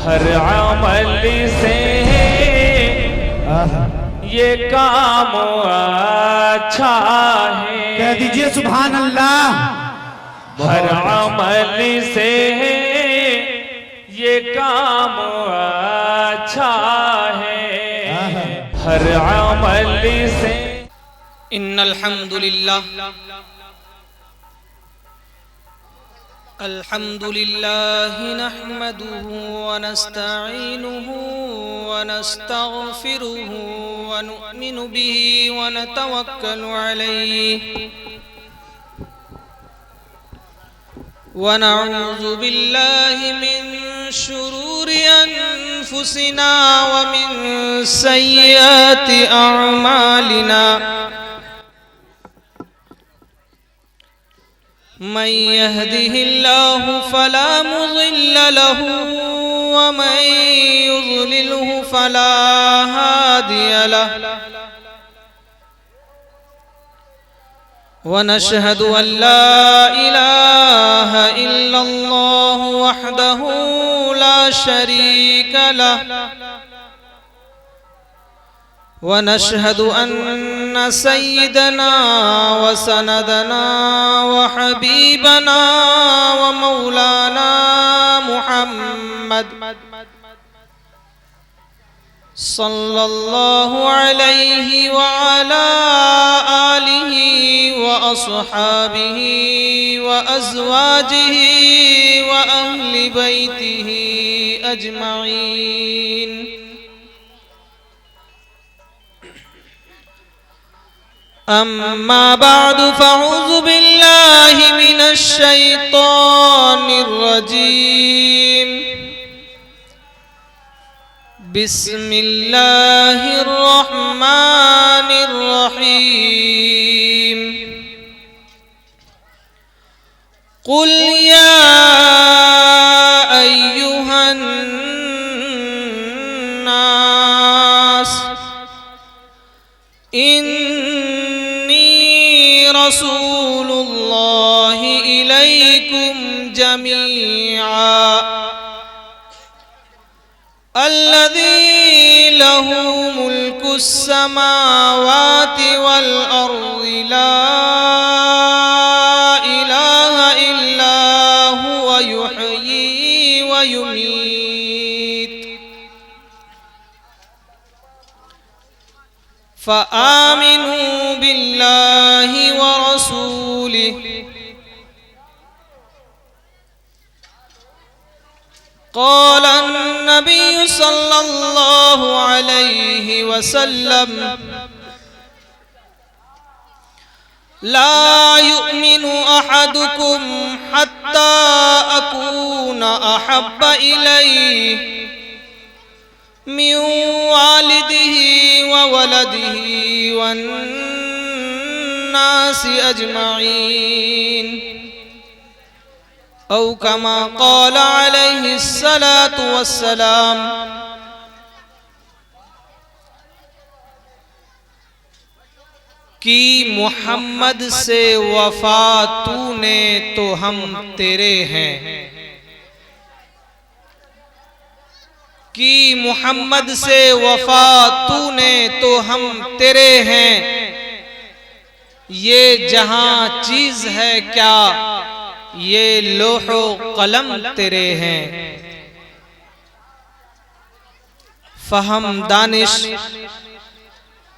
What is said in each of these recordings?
हर अमल से ये काम अच्छा है। कह दीजिए सुभान अल्लाह। हर अमल से ये काम अच्छा है। हर अमल से इन्नल हम्दुलिल्लाह अल्हम्दुलिल्लाहि नहमदुहु व नस्तईनुहु व नस्तगफिरुहु व नु'मिनु बिही व नतवक्कलु अलैहि व नऊज़ु बिल्लाहि मिन शुरूरि अनफुसिना व मिन सय्यिआति अअमालिना। मन यहदिहिल्लाहु फला मुज़िल्ल लहु व मन युज़लिलहु फला हादिय लहु। व नशहदु अन ला इलाहा इल्लल्लाहु वहदहु ला शरीक लहु व नशहदु अन्न सय्यदना व सनदना व हबीबना व मौलाना मुहम्मद सल्लल्लाहु अलैहि व अला आलिहि व अस्हाबिहि व अज़वाजिहि व अहली बैतिहि अजमईन। अम्मा बादु फ़अऊज़ु बिल्लाहि मिनश शैतानिर रजीम। बिस्मिल्लाहिर रहमानिर रहीम। कुल या अय्युहन नास इन्नी रसूलुल्लाहि इलैकुम जमीआ अल्लज़ी लहू मुल्कुस समावाति वल अर्ज़ि ला इलाहा इल्ला हुवा युहयी व युमीत। फ़आमिनू बिल्लाहि व रसूलिहि क़ाल अन्नबी सल्लल्लाहु अलैहि वसल्लम ला युमिनु अहदुकुम हत्ता अकूना अहब्बा इलैहि मिन वालिदिही व वलदिही वन्नासि अजमईन औ कमा क़ाल अलैहिस्सलातु वस्सलाम। कि मुहम्मद से वफा तूने तो हम तेरे हैं। कि मुहम्मद से वफा तूने तो हम तेरे हैं। ये जहां चीज है क्या ये लोहो कलम तेरे हैं। फहम दानिश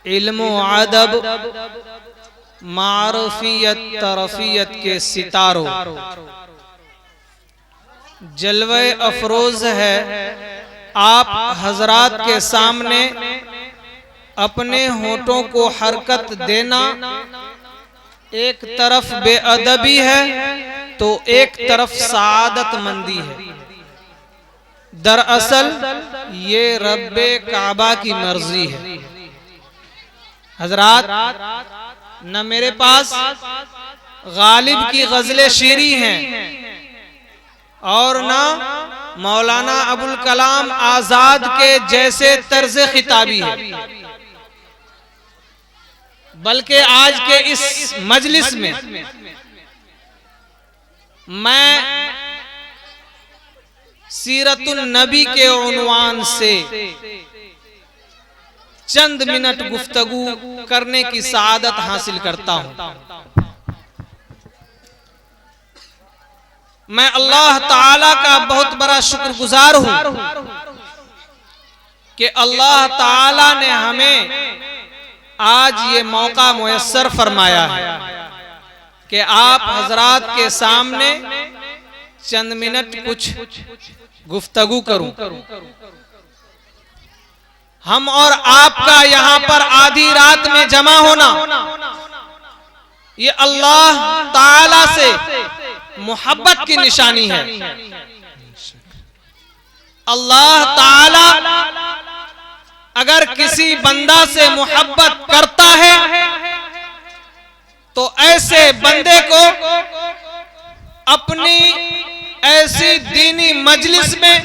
इल्म अदब मारूफियत तरफियत के सितारों जलवे अफरोज है। आप हजरात के सामने अपने होठों को हरकत देना एक तरफ बेअदबी है तो एक तरफ सादतमंदी है। दरअसल ये रब्बे काबा की मर्जी है। हजरात, न मेरे पास गालिब की गजलें शीरी हैं और न मौलाना अबुल कलाम आजाद के जैसे तर्ज खिताबी है, बल्कि आज के इस मजलिस में मैं सीरतुन नबी के उन्वान से चंद मिनट गुफ्तगू करने की सआदत हासिल करता हूं। मैं अल्लाह ताला का बहुत बड़ा शुक्रगुजार हूं कि अल्लाह ताला ने हमें आज ये मौका मुयस्सर फरमाया है कि आप हजरात के सामने चंद मिनट कुछ गुफ्तगू करूं। हम और आपका यहाँ पर आधी रात में जमा होना ये अल्लाह ताला से मोहब्बत की निशानी है। अल्लाह ताला अगर किसी बंदा से मोहब्बत करता है तो ऐसे बंदे को अपनी ऐसी दीनी मजलिस में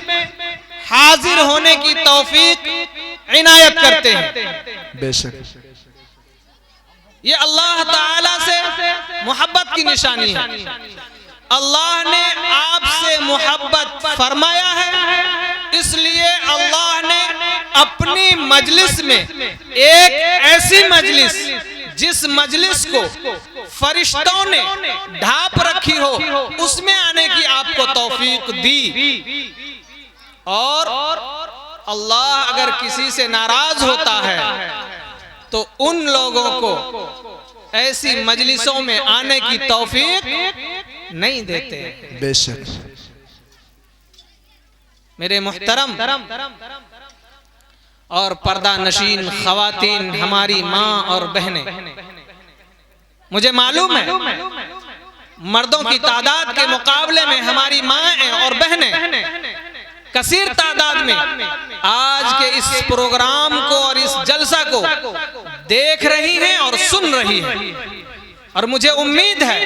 हाजिर होने की तौफीक इनायत करते हैं। बेशक ये अल्लाह ताला से मोहब्बत की निशानी है। अल्लाह ने आपसे मोहब्बत फरमाया है, इसलिए अल्लाह ने अपनी मजलिस में एक ऐसी मजलिस जिस मजलिस को फरिश्तों ने ढांप रखी हो उसमें आने की आपको तौफीक दी। और अल्लाह अगर किसी से नाराज होता है तो उन लोगों को ऐसी मजलिसों में आने की तौफीक नहीं देते। बेशक मेरे मुहतरम और पर्दा नशीन खवातीन, हमारी माँ और बहनें, मुझे मालूम है मर्दों की तादाद के मुकाबले में हमारी माँ और बहनें कसीर तादाद में आज के इस प्रोग्राम को और इस जलसा को देख रही हैं और सुन रही हैं। और मुझे उम्मीद है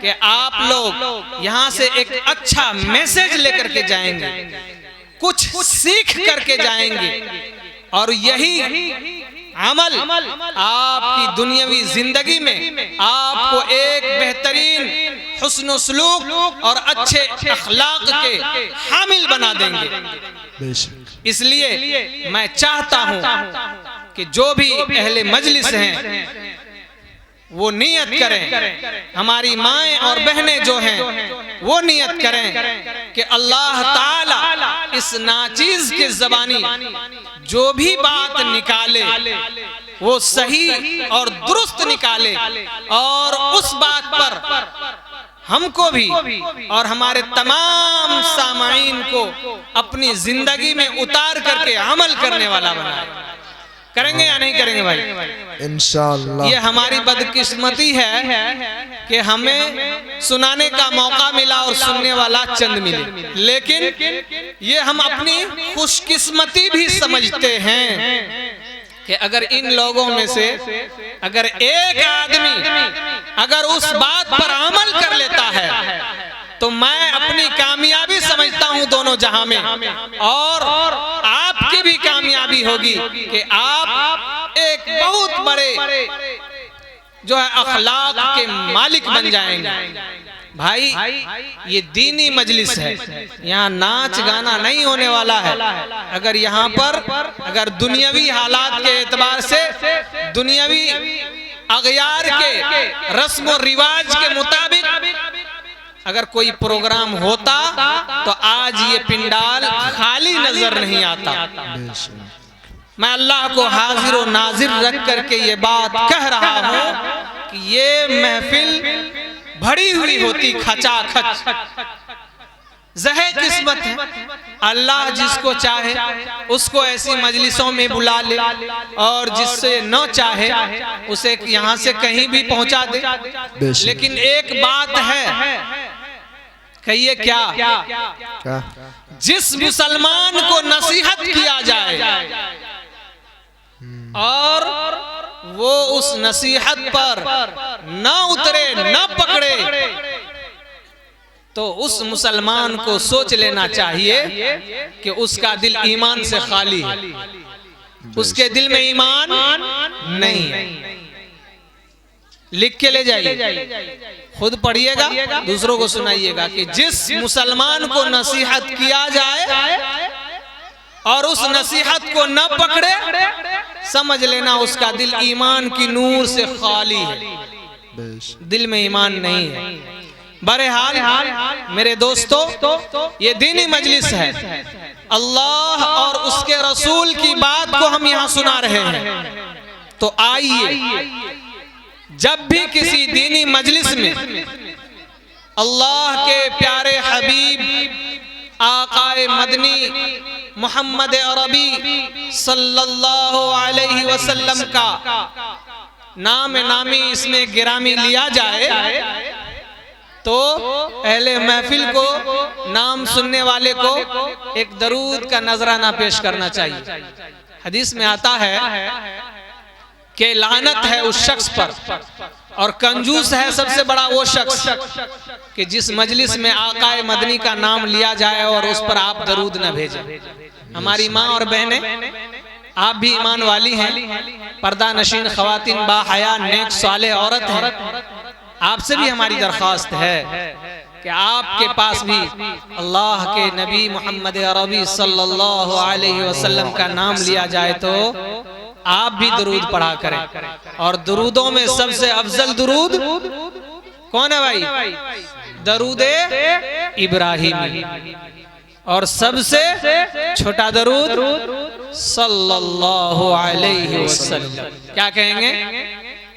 कि आप लोग यहाँ से एक अच्छा मैसेज लेकर के जाएंगे, कुछ सीख करके जाएंगे और यही अमल आपकी दुनियावी जिंदगी में आपको एक बेहतरीन हुस्न सलूक और अच्छे अखलाक के हामिल बना देंगे। इसलिए मैं चाहता हूं कि जो भी अहले मजलिस हैं वो नियत करें, हमारी माएं और बहनें जो हैं वो नियत करें कि अल्लाह ताला इस नाचीज के ज़बानी जो भी बात निकाले वो सही और दुरुस्त निकाले और उस बात पर हमको भी और हमारे तमाम सामाईन को अपनी जिंदगी में उतार करके अमल करने वाला बनाए। करेंगे या नहीं करेंगे भाई? इंशाअल्लाह। ये हमारी बदकिस्मती है कि हमें सुनाने का मौका मिला और सुनने वाला चंद मिले, लेकिन ये हम अपनी खुशकिस्मती भी समझते हैं कि अगर इन लोगों में से अगर एक आदमी अगर उस बात पर अमल कर लेता है तो मैं अपनी कामयाबी समझता हूं दोनों जहां में, और आपकी भी कामयाबी होगी कि आप एक बहुत बड़े जो है अखलाक के मालिक बन जाएंगे। भाई ये दीनी मजलिस है, यहाँ नाच गाना नहीं होने वाला है। अगर यहाँ पर अगर दुनियावी हालात के एतबार से दुनियावी अगयार के रस्म और रिवाज के मुताबिक अगर कोई प्रोग्राम होता तो आज ये पिंडाल खाली नजर नहीं आता। मैं अल्लाह को हाजिर और नाजिर रख करके ये बात कह रहा हूँ कि ये महफिल भरी हुई होती खचाखच। ज़हे किस्मत है, अल्लाह जिसको चाहे उसको ऐसी मजलिसों में बुला ले और जिससे न चाहे उसे यहाँ से कहीं भी पहुंचा दे। लेकिन एक बात है, कहिए क्या? जिस मुसलमान को नसीहत किया जाए और वो उस नसीहत पर न उतरे न पकड़े तो उस मुसलमान को सोच लेना चाहिए कि उसका दिल ईमान से खाली है, उसके दिल में ईमान नहीं है। लिख के ले जाइए, खुद पढ़िएगा, दूसरों को सुनाइएगा कि जिस मुसलमान को नसीहत किया जाए और उस नसीहत को न पकड़े, समझ लेना उसका दिल ईमान की नूर से खाली है, दिल में ईमान नहीं है। बहरहाल मेरे दोस्तों, ये दीनी मजलिस है, अल्लाह और उसके रसूल की बात को हम यहाँ सुना रहे हैं। तो आइए, जब भी किसी दीनी मजलिस में अल्लाह के प्यारे हबीब आकाए मदनी मोहम्मद अरबी सल्लल्लाहु अलैहि वसल्लम का नाम नामी इसमें गिरामी लिया जाए, तो अहले महफिल को, नाम सुनने वाले को एक दरूद का नजराना पेश करना चाहिए। हदीस में आता है कि लानत है उस शख्स पर और कंजूस है सबसे बड़ा वो शख्स कि जिस मजलिस में आकाए मदनी का नाम लिया जाए और उस पर आप दरूद न भेजें। हमारी माँ और बहनें, आप भी ईमान वाली हैं, पर्दा नशीन खवातीन, बाहया, नेक सालेह औरत हैं। आपसे भी हमारी दरख्वास्त है कि आपके पास भी अल्लाह के नबी मोहम्मद अरबी सल्लल्लाहु अलैहि वसल्लम का नाम लिया जाए तो आप भी दरूद पढ़ा करें। और दरूदों में सबसे अफजल दरूद कौन है भाई? दरूदे इब्राहिमी। और सबसे छोटा दरूद सल्लल्लाहु अलैहि वसल्लम। क्या कहेंगे?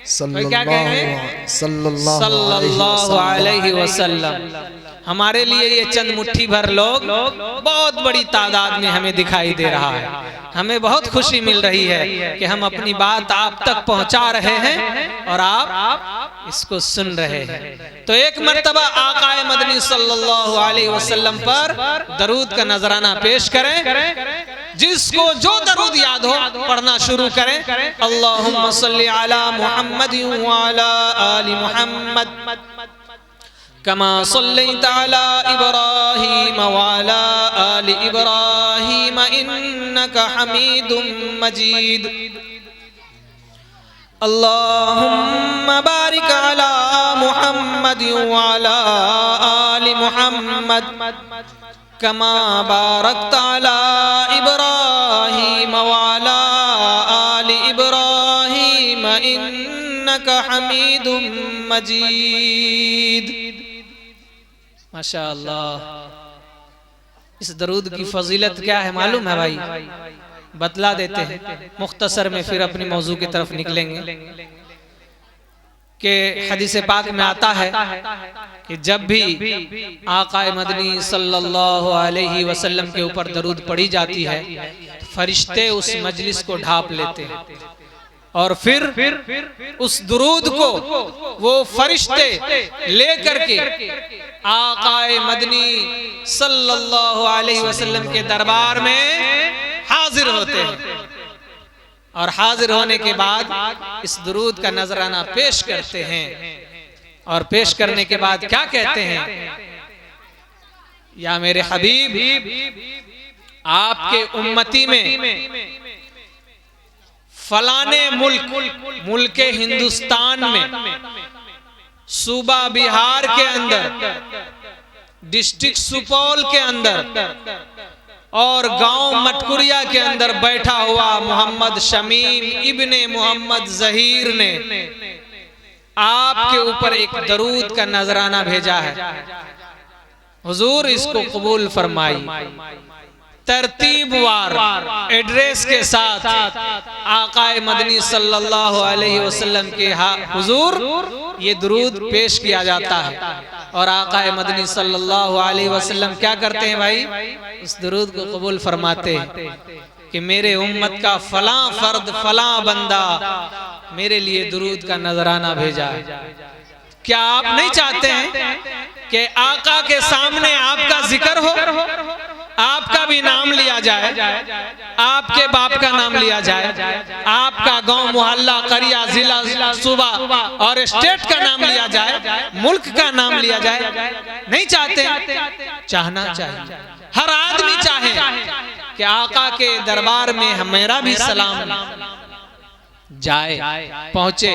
क्या कहेंगे? सल्लल्लाहु अलैहि वसल्लम। हमारे लिए ये चंद मुट्ठी भर लोग बहुत बड़ी तादाद में हमें दिखाई दे रहा है। हमें बहुत खुशी मिल रही है कि हम अपनी बात आप तक पहुंचा रहे हैं और आप इसको सुन रहे हैं। तो एक मर्तबा आकाए मदनी सल्लल्लाहु अलैहि वसल्लम पर दरूद का नजराना पेश करें। जिसको जो दरूद याद हो पढ़ना शुरू करें। अल्लाहुम्मा सल्ली अला मुहम्मद व अला आलि मुहम्मद कमा सल्लैता अला इब्राहीम व अला आलि इब्राहीम इन्नका हमीदुम मजीद। अल्लाहुम्मा बारिक अला मुहम्मद व अला आलि मुहम्मद कमा बारकता अला इब्राहीम व अला आलि इब्राहीम इन्नका हमीदुम मजीद। माशाअल्लाह। इस दरूद की फजीलत क्या है मालूम है भाई? बतला देते हैं मुख्तसर में, फिर अपनी मौजू की तरफ निकलेंगे। कि हदीस पाक में आता है कि जब भी आकाए मदनी सल्लल्लाहु अलैहि वसल्लम के ऊपर दरूद पढ़ी जाती है, फरिश्ते उस मजलिस को ढांप लेते हैं और फिर उस दुरूद को वो फरिश्ते लेकर के आकाए मदनी सल्लल्लाहु अलैहि वसल्लम के दरबार में हाजिर होते हैं। और हाजिर होने के बाद इस दुरूद का नजराना पेश करते हैं। और पेश करने के बाद क्या कहते हैं? या मेरे हबीब, आपके उम्मती में फलाने मुल्क हिंदुस्तान में, सूबा बिहार के अंदर, डिस्ट्रिक्ट सुपौल के अंदर और गांव मटकुरिया के अंदर बैठा हुआ मोहम्मद शमीम इब्ने मोहम्मद जहीर ने आपके ऊपर एक दरूद का नजराना भेजा है। हुजूर इसको कबूल फरमाई। तरतीबवार एड्रेस के साथ आकाए मदनी सल्लल्लाहु अलैहि वसल्लम के हुजूर ये दरूद पेश किया जाता है। और आकाए मदनी सल्लल्लाहु अलैहि वसल्लम क्या करते हैं भाई? उस दरूद को कबूल फरमाते हैं कि मेरे उम्मत का फलां फर्द, फलां बंदा मेरे लिए दरूद का नजराना भेजा है। क्या आप नहीं चाहते हैं कि आका के सामने आपका जिक्र हो, आपका भी नाम लिया जाए, आपके बाप का नाम लिया जाए, आपका गांव, मोहल्ला, करिया, जिला, सूबा और स्टेट का नाम लिया जाए, मुल्क का नाम लिया जाए? नहीं चाहते? चाहना चाहिए। हर आदमी चाहे कि आका के दरबार में मेरा भी सलाम जाए, पहुंचे।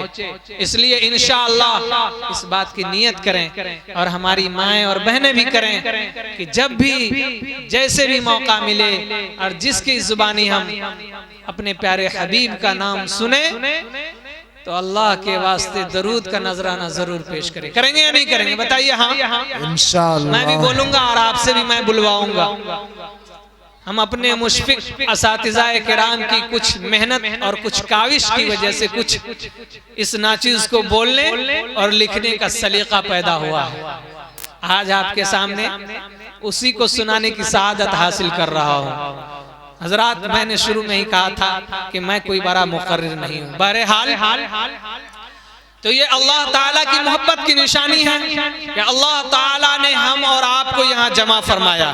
इसलिए इंशाअल्लाह इस बात की नियत करें और हमारी माएँ और बहनें भी करें कि जब भी जैसे भी मौका मिले और जिसकी जुबानी हम अपने प्यारे हबीब का नाम सुने तो अल्लाह के वास्ते दरूद का नजराना जरूर पेश करें। करेंगे या नहीं करेंगे बताइए? हाँ इंशाअल्लाह। मैं भी बोलूंगा और आपसे भी मैं बुलवाऊंगा। हम अपने मुशफिक असातिज़ाए किराम की कुछ मेहनत और कुछ काविश की वजह से कुछ इस नाचीज को बोलने और लिखने का सलीका पैदा हुआ है। आज आपके सामने उसी को सुनाने की सआदत हासिल कर रहा हूँ। हजरात, मैंने शुरू में ही कहा था कि मैं कोई बड़ा मुकर्रिर नहीं हूँ। बहरहाल तो ये अल्लाह ताला की मोहब्बत की निशानी है कि अल्लाह ताला ने हम और आपको यहाँ जमा फरमाया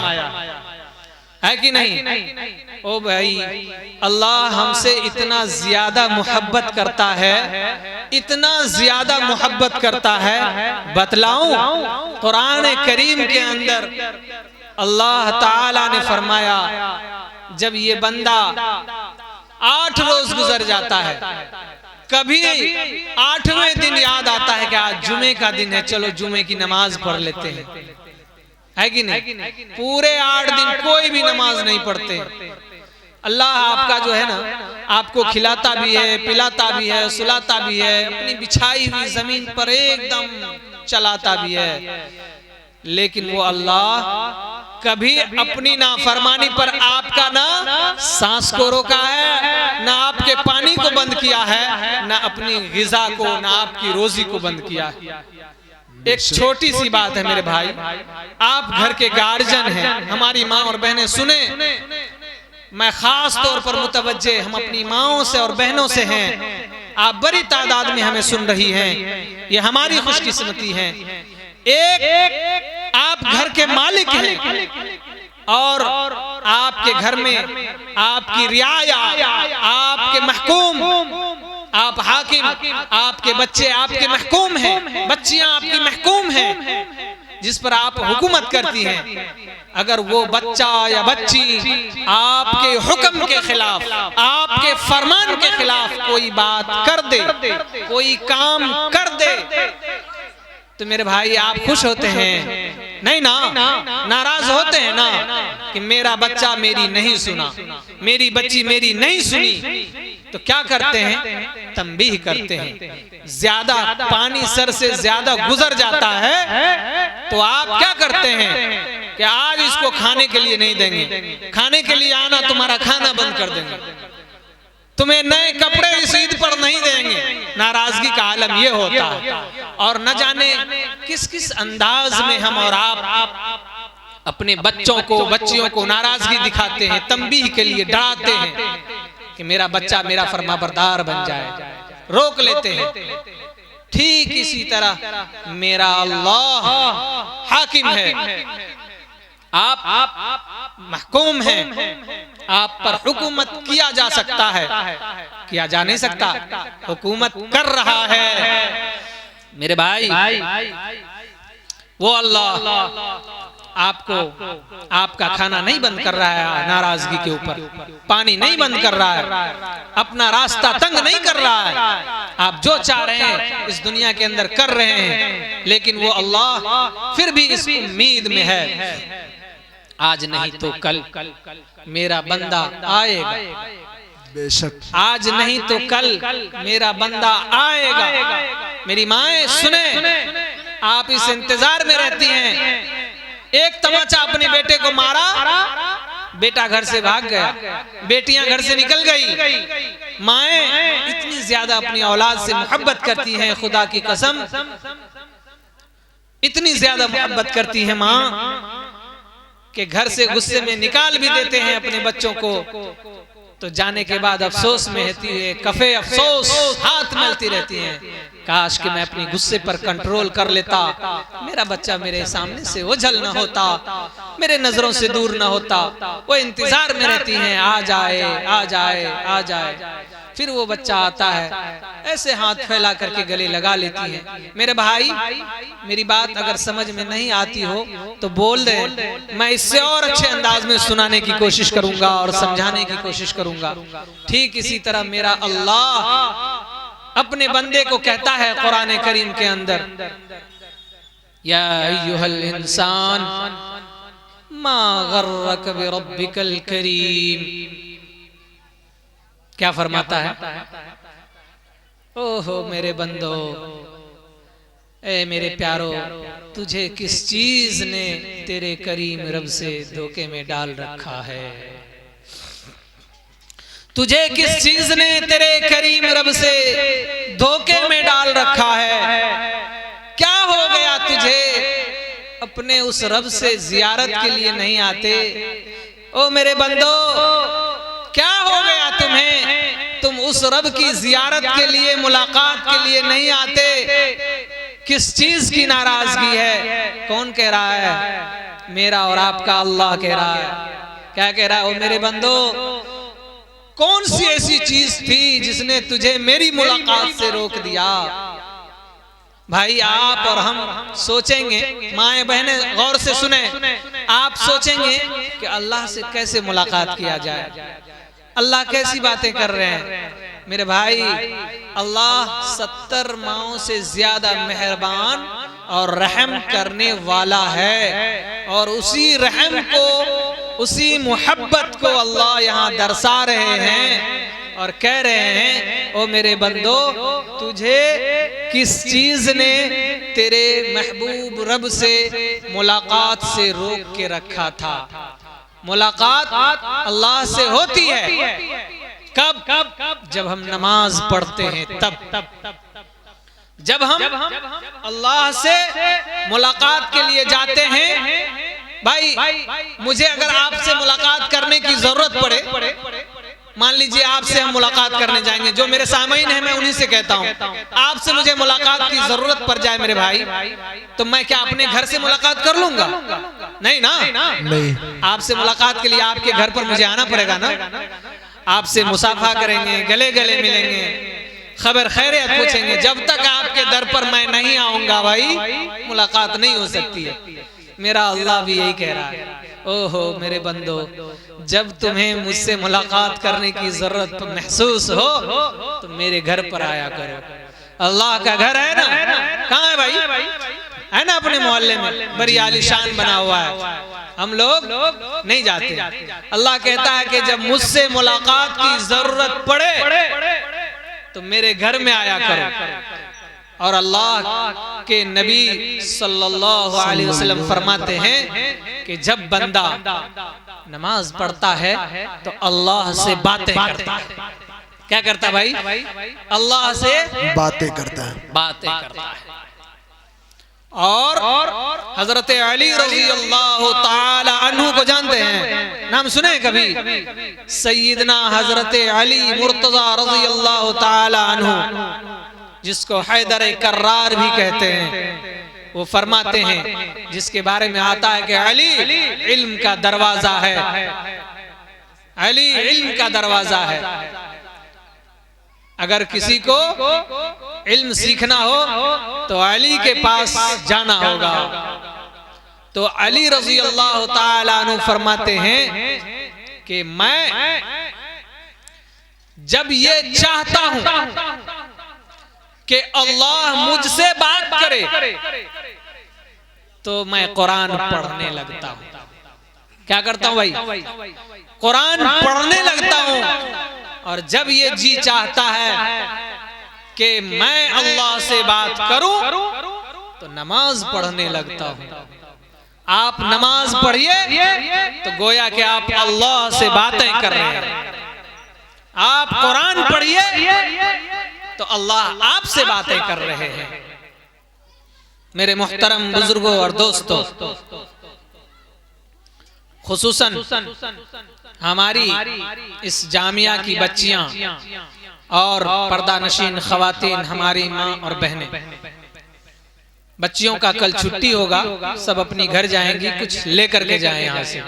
है कि नहीं? ओ भाई, अल्लाह हमसे इतना ज्यादा मोहब्बत करता है, इतना ज्यादा मोहब्बत करता है, बतलाऊं? कुरान करीम के अंदर अल्लाह ताला ने फरमाया जब ये बंदा 8 रोज गुजर जाता है, कभी 8वें दिन याद आता है कि आज जुमे का दिन है, चलो जुमे की नमाज पढ़ लेते हैं, है कि नहीं? पूरे 8 दिन कोई भी नमाज नहीं पढ़ते। अल्लाह आपका जो है ना, आपको खिलाता भी है, पिलाता भी है, सुलाता भी है, अपनी बिछाई हुई जमीन पर एकदम चलाता भी है, लेकिन वो अल्लाह कभी अपनी नाफरमानी पर आपका ना सांस को रोका है, ना आपके पानी को बंद किया है, ना अपनी गिजा को, ना आपकी रोजी को बंद किया है। एक छोटी सी बात है मेरे भाई, आप घर के गार्जियन हैं, हमारी माँ और बहनें सुने, मैं खास तौर पर मुतवज्जे हम अपनी माओं से और बहनों से हैं। आप बड़ी तादाद में हमें सुन रही हैं, ये हमारी खुशकिस्मती है। एक आप घर के मालिक हैं और आपके घर में आपकी रियाया, आपके महकूम, आप हाकिम, आपके बच्चे आपके महकूम हैं, बच्चियां आपकी महकूम हैं, जिस पर आप हुकूमत करती हैं। अगर वो बच्चा या बच्ची आपके हुक्म के खिलाफ, आपके फरमान के खिलाफ कोई बात कर दे, कोई काम कर दे, तो मेरे भाई आप खुश होते हैं? नहीं ना, नाराज होते हैं ना कि मेरा बच्चा मेरी नहीं सुना, मेरी बच्ची मेरी नहीं सुनी। तो क्या करते हैं? तंबीह करते हैं। ज्यादा पानी सर से ज्यादा गुजर जाता है तो आप क्या करते हैं कि आज इसको खाने के लिए नहीं देंगे, खाने के लिए आना, तुम्हारा खाना बंद कर देंगे, तुम्हें नए कपड़े इस ईद पर नहीं देंगे। नाराजगी का आलम ये होता है। और न जाने किस किस अंदाज में हम और आप अपने बच्चों को, बच्चियों को नाराजगी दिखाते हैं, तंबीह के लिए डराते हैं कि मेरा बच्चा मेरा फरमाबरदार बन जाए, रोक लेते हैं। ठीक इसी तरह मेरा अल्लाह हाकिम है, आप महकूम हैं, आप पर हुकूमत किया जा सकता है, किया जा नहीं सकता, हुकूमत कर रहा है। मेरे भाई, वो अल्लाह आपको आपका खाना नहीं बंद कर रहा है नाराजगी के ऊपर, पानी नहीं बंद कर रहा है, अपना रास्ता तंग नहीं कर रहा है। आप जो चाह रहे हैं इस दुनिया के अंदर कर रहे हैं, लेकिन वो अल्लाह फिर भी इस उम्मीद में है आज नहीं तो कल मेरा बंदा आएगा, बेशक आज नहीं तो कल मेरा बंदा आएगा। मेरी माएँ सुने, आप इस इंतजार में रहती हैं। एक तमाचा अपने बेटे को मारा, बेटा घर से भाग गया, बेटियां घर से निकल गई। माएँ इतनी ज्यादा अपनी औलाद से मोहब्बत करती हैं, खुदा की कसम इतनी ज्यादा मोहब्बत करती हैं माँ कि घर से गुस्से में निकाल भी देते हैं अपने बच्चों को, तो जाने के बाद अफसोस में रहती है, कफे अफसोस हाथ मलती रहती हैं, काश कि मैं अपनी गुस्से पर कंट्रोल कर लेता, मेरा बच्चा मेरे सामने से ओझल न होता, मेरे नजरों से दूर न होता। वो इंतजार में रहती हैं आ जाए आ जाए आ जाए। फिर वो बच्चा आता है, ऐसे हाथ फैला करके गले लगा लेती है। मेरे भाई, मेरी बात अगर समझ में नहीं आती हो तो बोल दे, मैं इससे और अच्छे अंदाज में सुनाने की कोशिश करूंगा और समझाने की कोशिश करूंगा। ठीक इसी तरह मेरा अल्लाह अपने बंदे को कहता है कुरान करीम के अंदर, या अय्युहल इंसान मा गर्रक बिरब्बिकल करीम। क्या फरमाता है? ओहो मेरे बंदो, ए मेरे प्यारो, तुझे किस चीज ने तेरे करीम रब से धोखे में डाल रखा है? तुझे किस चीज ने तेरे करीम रब से धोखे में डाल रखा है? क्या हो गया तुझे? अपने उस रब से जियारत के लिए नहीं आते? ओ मेरे बंदो, क्या हो गया तुम्हें? तुम उस रब की जियारत के लिए, मुलाकात के लिए नहीं आते? किस चीज की नाराजगी है? कौन कह रहा है? मेरा और आपका अल्लाह कह रहा है। क्या कह रहा है? ओ मेरे बंदो, कौन सी ऐसी चीज थी जिसने तुझे मेरी मुलाकात से रोक दिया? भाई आप और हम सोचेंगे, माएं बहनें गौर से सुने, आप सोचेंगे कि अल्लाह से कैसे मुलाकात किया जाए, अल्लाह कैसी बातें कर रहे हैं। मेरे भाई, अल्लाह 70 माओं से ज्यादा मेहरबान और रहम करने वाला है, और उसी रहम को, उसी मोहब्बत को अल्लाह यहाँ दर्शा रहे हैं और कह रहे हैं, ओ मेरे बंदो, तुझे किस चीज ने तेरे महबूब रब से मुलाकात से रोक के रखा था? मुलाकात अल्लाह से होती है कब? जब हम नमाज पढ़ते हैं, तब जब हम अल्लाह से मुलाकात के लिए जाते हैं। भाई, मुझे अगर आपसे मुलाकात करने की जरूरत पड़े, मान लीजिए आपसे हम मुलाकात करने जाएंगे, जो मेरे सामईन हैं मैं उन्हीं से कहता हूँ, आपसे मुझे मुलाकात की जरूरत पड़ जाए मेरे भाई, तो मैं क्या अपने घर से मुलाकात कर लूंगा? नहीं ना, नहीं। आपसे मुलाकात के लिए आपके घर पर मुझे आना पड़ेगा ना। आपसे मुसाफा करेंगे, गले गले मिलेंगे, खबर खैरियत पूछेंगे। जब तक आपके दर पर मैं नहीं आऊंगा भाई, मुलाकात नहीं हो सकती है। मेरा अल्लाह भी यही कह रहा है, ओहो मेरे बंदो, जब तुम्हें मुझसे मुलाकात करने की जरूरत महसूस हो तो मेरे घर पर आया करो। अल्लाह का घर है ना, कहाँ है भाई? है ना अपने मोहल्ले में, बड़ी आलीशान बना हुआ है, हम लोग नहीं जाते। अल्लाह कहता है कि जब मुझसे मुलाकात की जरूरत पड़े तो मेरे घर में आया करो। और अल्लाह के नबी सल्लल्लाहु अलैहि वसल्लम फरमाते हैं कि जब बंदा नमाज पढ़ता है तो अल्लाह से बातें करता है। क्या करता भाई? अल्लाह से बातें करता है, बातें करता है। और हजरत अली रज़ी अल्लाह ताला अन्हु को जानते हैं, नाम सुने कभी? सैयदना हजरत अली मुर्तजा रज़ी अल्लाह ताला अन्हु, जिसको हैदर कर्रार भी कहते हैं, वो फरमाते हैं, जिसके बारे में आता है कि अली इल्म का दरवाजा है, अली इल्म का दरवाजा है। अगर किसी को इल्म सीखना हो तो अली के पास जाना होगा। तो अली रज़ी अल्लाह ताला अन्हु फरमाते हैं कि मैं जब ये चाहता हूं कि अल्लाह मुझसे बात करे तो मैं कुरान पढ़ने लगता हूं। क्या करता हूं भाई? कुरान पढ़ने लगता हूं। और जब ये जी चाहता है कि मैं अल्लाह से बात करूं तो नमाज पढ़ने लगता हूं। आप नमाज पढ़िए तो गोया कि आप अल्लाह से बातें कर रहे हैं। आप कुरान पढ़िए तो अल्लाह आपसे बातें कर रहे हैं। मेरे मुहतरम बुजुर्गों और दोस्तों, खुसूसन हमारी इस जामिया की बच्चियां और पर्दा नशीन खवातीन, हमारी माँ और बहनें, बच्चियों का कल छुट्टी होगा, सब अपनी घर जाएंगी, कुछ लेकर के जाएं यहाँ से।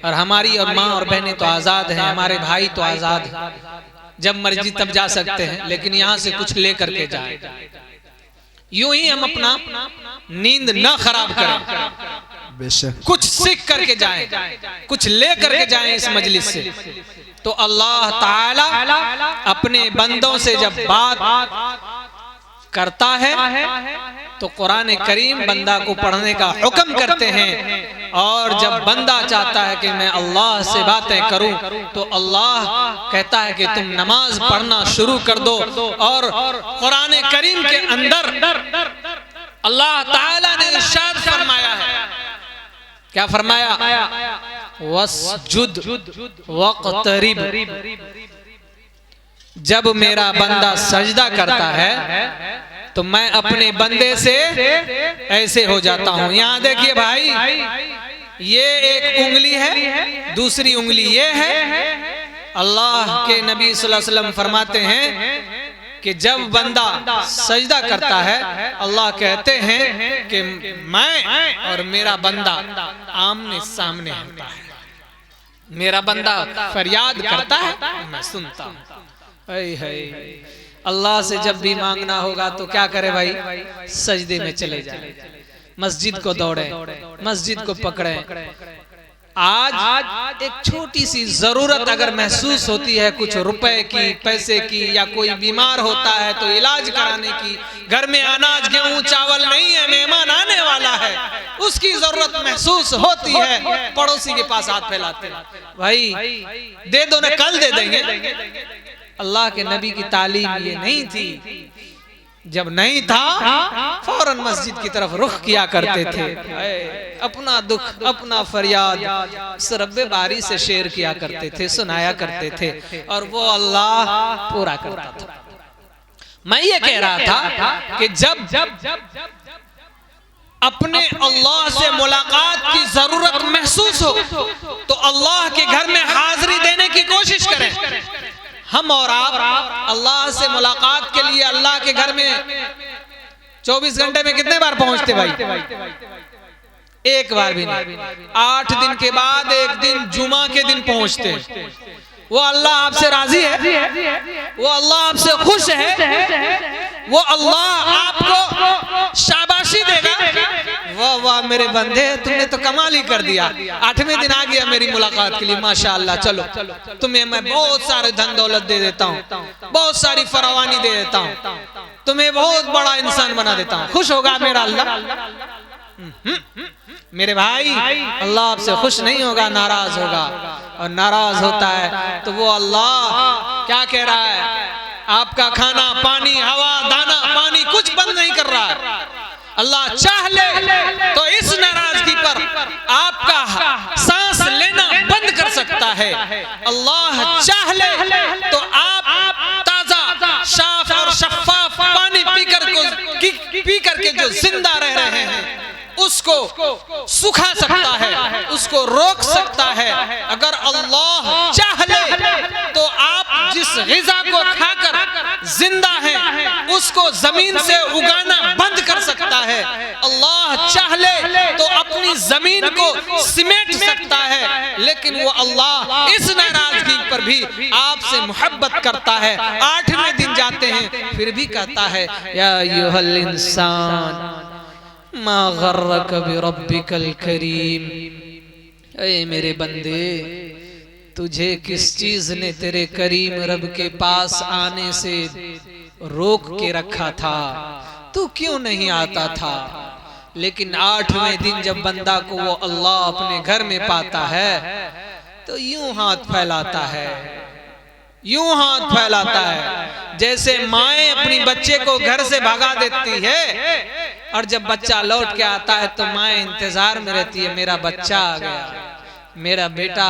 और हमारी और माँ और बहनें तो आजाद हैं, हमारे भाई तो आजाद हैं। जब मर्जी तब जा सकते हैं, लेकिन यहाँ से कुछ ले करके जाए। यूं ही हम अपना नींद न खराब करें, बेशक कुछ सीख करके जाएं, कुछ ले करके जाएं इस मजलिस से। तो अल्लाह ताला अपने बंदों से जब बात करता है तो कुरान करीम बंदा को पढ़ने का हुक्म करते हैं, और जब बंदा चाहता है कि मैं अल्लाह से बातें करूं तो अल्लाह कहता है कि तुम नमाज पढ़ना शुरू कर दो। और कुरान करीम के अंदर अल्लाह ताला ने इरशाद फरमाया है, क्या फरमाया? वस्जुद वक़्तरिब। जब मेरा बंदा सजदा करता है तो मैं अपने बंदे से ऐसे हो जाता हूं। यहां देखिए भाई, ये एक उंगली है, दूसरी उंगली ये है। अल्लाह के नबी सल्लल्लाहु अलैहि वसल्लम फरमाते हैं कि जब बंदा सजदा करता है अल्लाह कहते हैं कि मैं और मेरा बंदा आमने सामने होता है। मेरा बंदा फरियाद करता है, मैं सुनता हूं। अल्लाह से जब भी मांगना होगा तो क्या करे भाई? सजदे में चले जाए, मस्जिद को दौड़े, मस्जिद को पकड़े। आज एक छोटी सी जरूरत अगर महसूस होती है, कुछ रुपए की, पैसे की, या कोई बीमार होता है तो इलाज कराने की, घर में अनाज गेहूं चावल नहीं है, मेहमान आने वाला है, उसकी जरूरत महसूस होती है, पड़ोसी के पास हाथ फैलाते हैं, भाई दे दो ना, कल दे देंगे। अल्लाह के नबी की तालीम ये नहीं थी। जब नहीं था फौरन मस्जिद की तरफ रुख किया करते थे, अपना दुख, अपना फरियाद रब्बे बारी से शेयर किया करते थे, सुनाया करते थे, और वो अल्लाह पूरा करता था। मैं ये कह रहा था कि जब अपने अल्लाह से मुलाकात की जरूरत महसूस हो तो अल्लाह के घर में हाजिरी देने की कोशिश करें। हम और आप अल्लाह से मुलाकात के लिए अल्लाह के घर में 24 घंटे में कितने बार पहुंचते भाई? एक बार भी नहीं। 8 दिन के बाद एक दिन जुमा के दिन पहुंचते। वो अल्लाह आपसे राजी है, वो अल्लाह आपसे खुश है, वो अल्लाह आपको शाबाशी देगा, वाह वाह मेरे बंदे तुमने तो कमाल ही कर दिया, 8वें दिन आ गया मेरी मुलाकात के लिए, माशाअल्लाह, चलो तुम्हें मैं बहुत सारे धन दौलत दे देता हूँ, बहुत सारी फरावानी दे देता हूँ, तुम्हें बहुत बड़ा इंसान बना देता हूँ। खुश होगा मेरा अल्लाह? मेरे भाई, अल्लाह आपसे खुश नहीं होगा, नाराज होगा, और नाराज होता है तो वो अल्लाह क्या कह रहा है? आपका खाना पानी, हवा दाना पानी कुछ बंद नहीं कर रहा है। अल्लाह चाह ले तो इस नाराजगी पर आपका सांस लेना बंद कर सकता है। अल्लाह चाह ले तो आप ताजा साफ और शफाफ पानी पी करके जो जिंदा रह रहे हैं उसको सुखा सकता है, उसको रोक सकता है। अगर अल्लाह चाह ले तो आप जिस ग़िज़ा को खाकर जिंदा हैं उसको जमीन से उगाना बंद कर सकता है। अल्लाह चाह ले तो अपनी जमीन को सिमेट सकता है, लेकिन वो अल्लाह इस नाराजगी पर भी आपसे मोहब्बत करता है। 8वें दिन जाते हैं फिर भी कहता है, या अय्युहल इंसान मा गर्रक बिरब्बिकल करीम। ऐ मेरे बंदे, तुझे किस चीज ने तेरे करीम रब के पास आने से रोक के रखा था? तू क्यों नहीं आता था? लेकिन 8वें दिन जब बंदा को वो अल्लाह अपने घर में पाता है तो यूं हाथ फैलाता है, यूं हाथ फैलाता है जैसे माएं अपनी बच्चे को घर से भगा देती है, और जब बच्चा लौट के आता है तो माँ इंतजार में रहती है, मेरा बच्चा आ गया, मेरा बेटा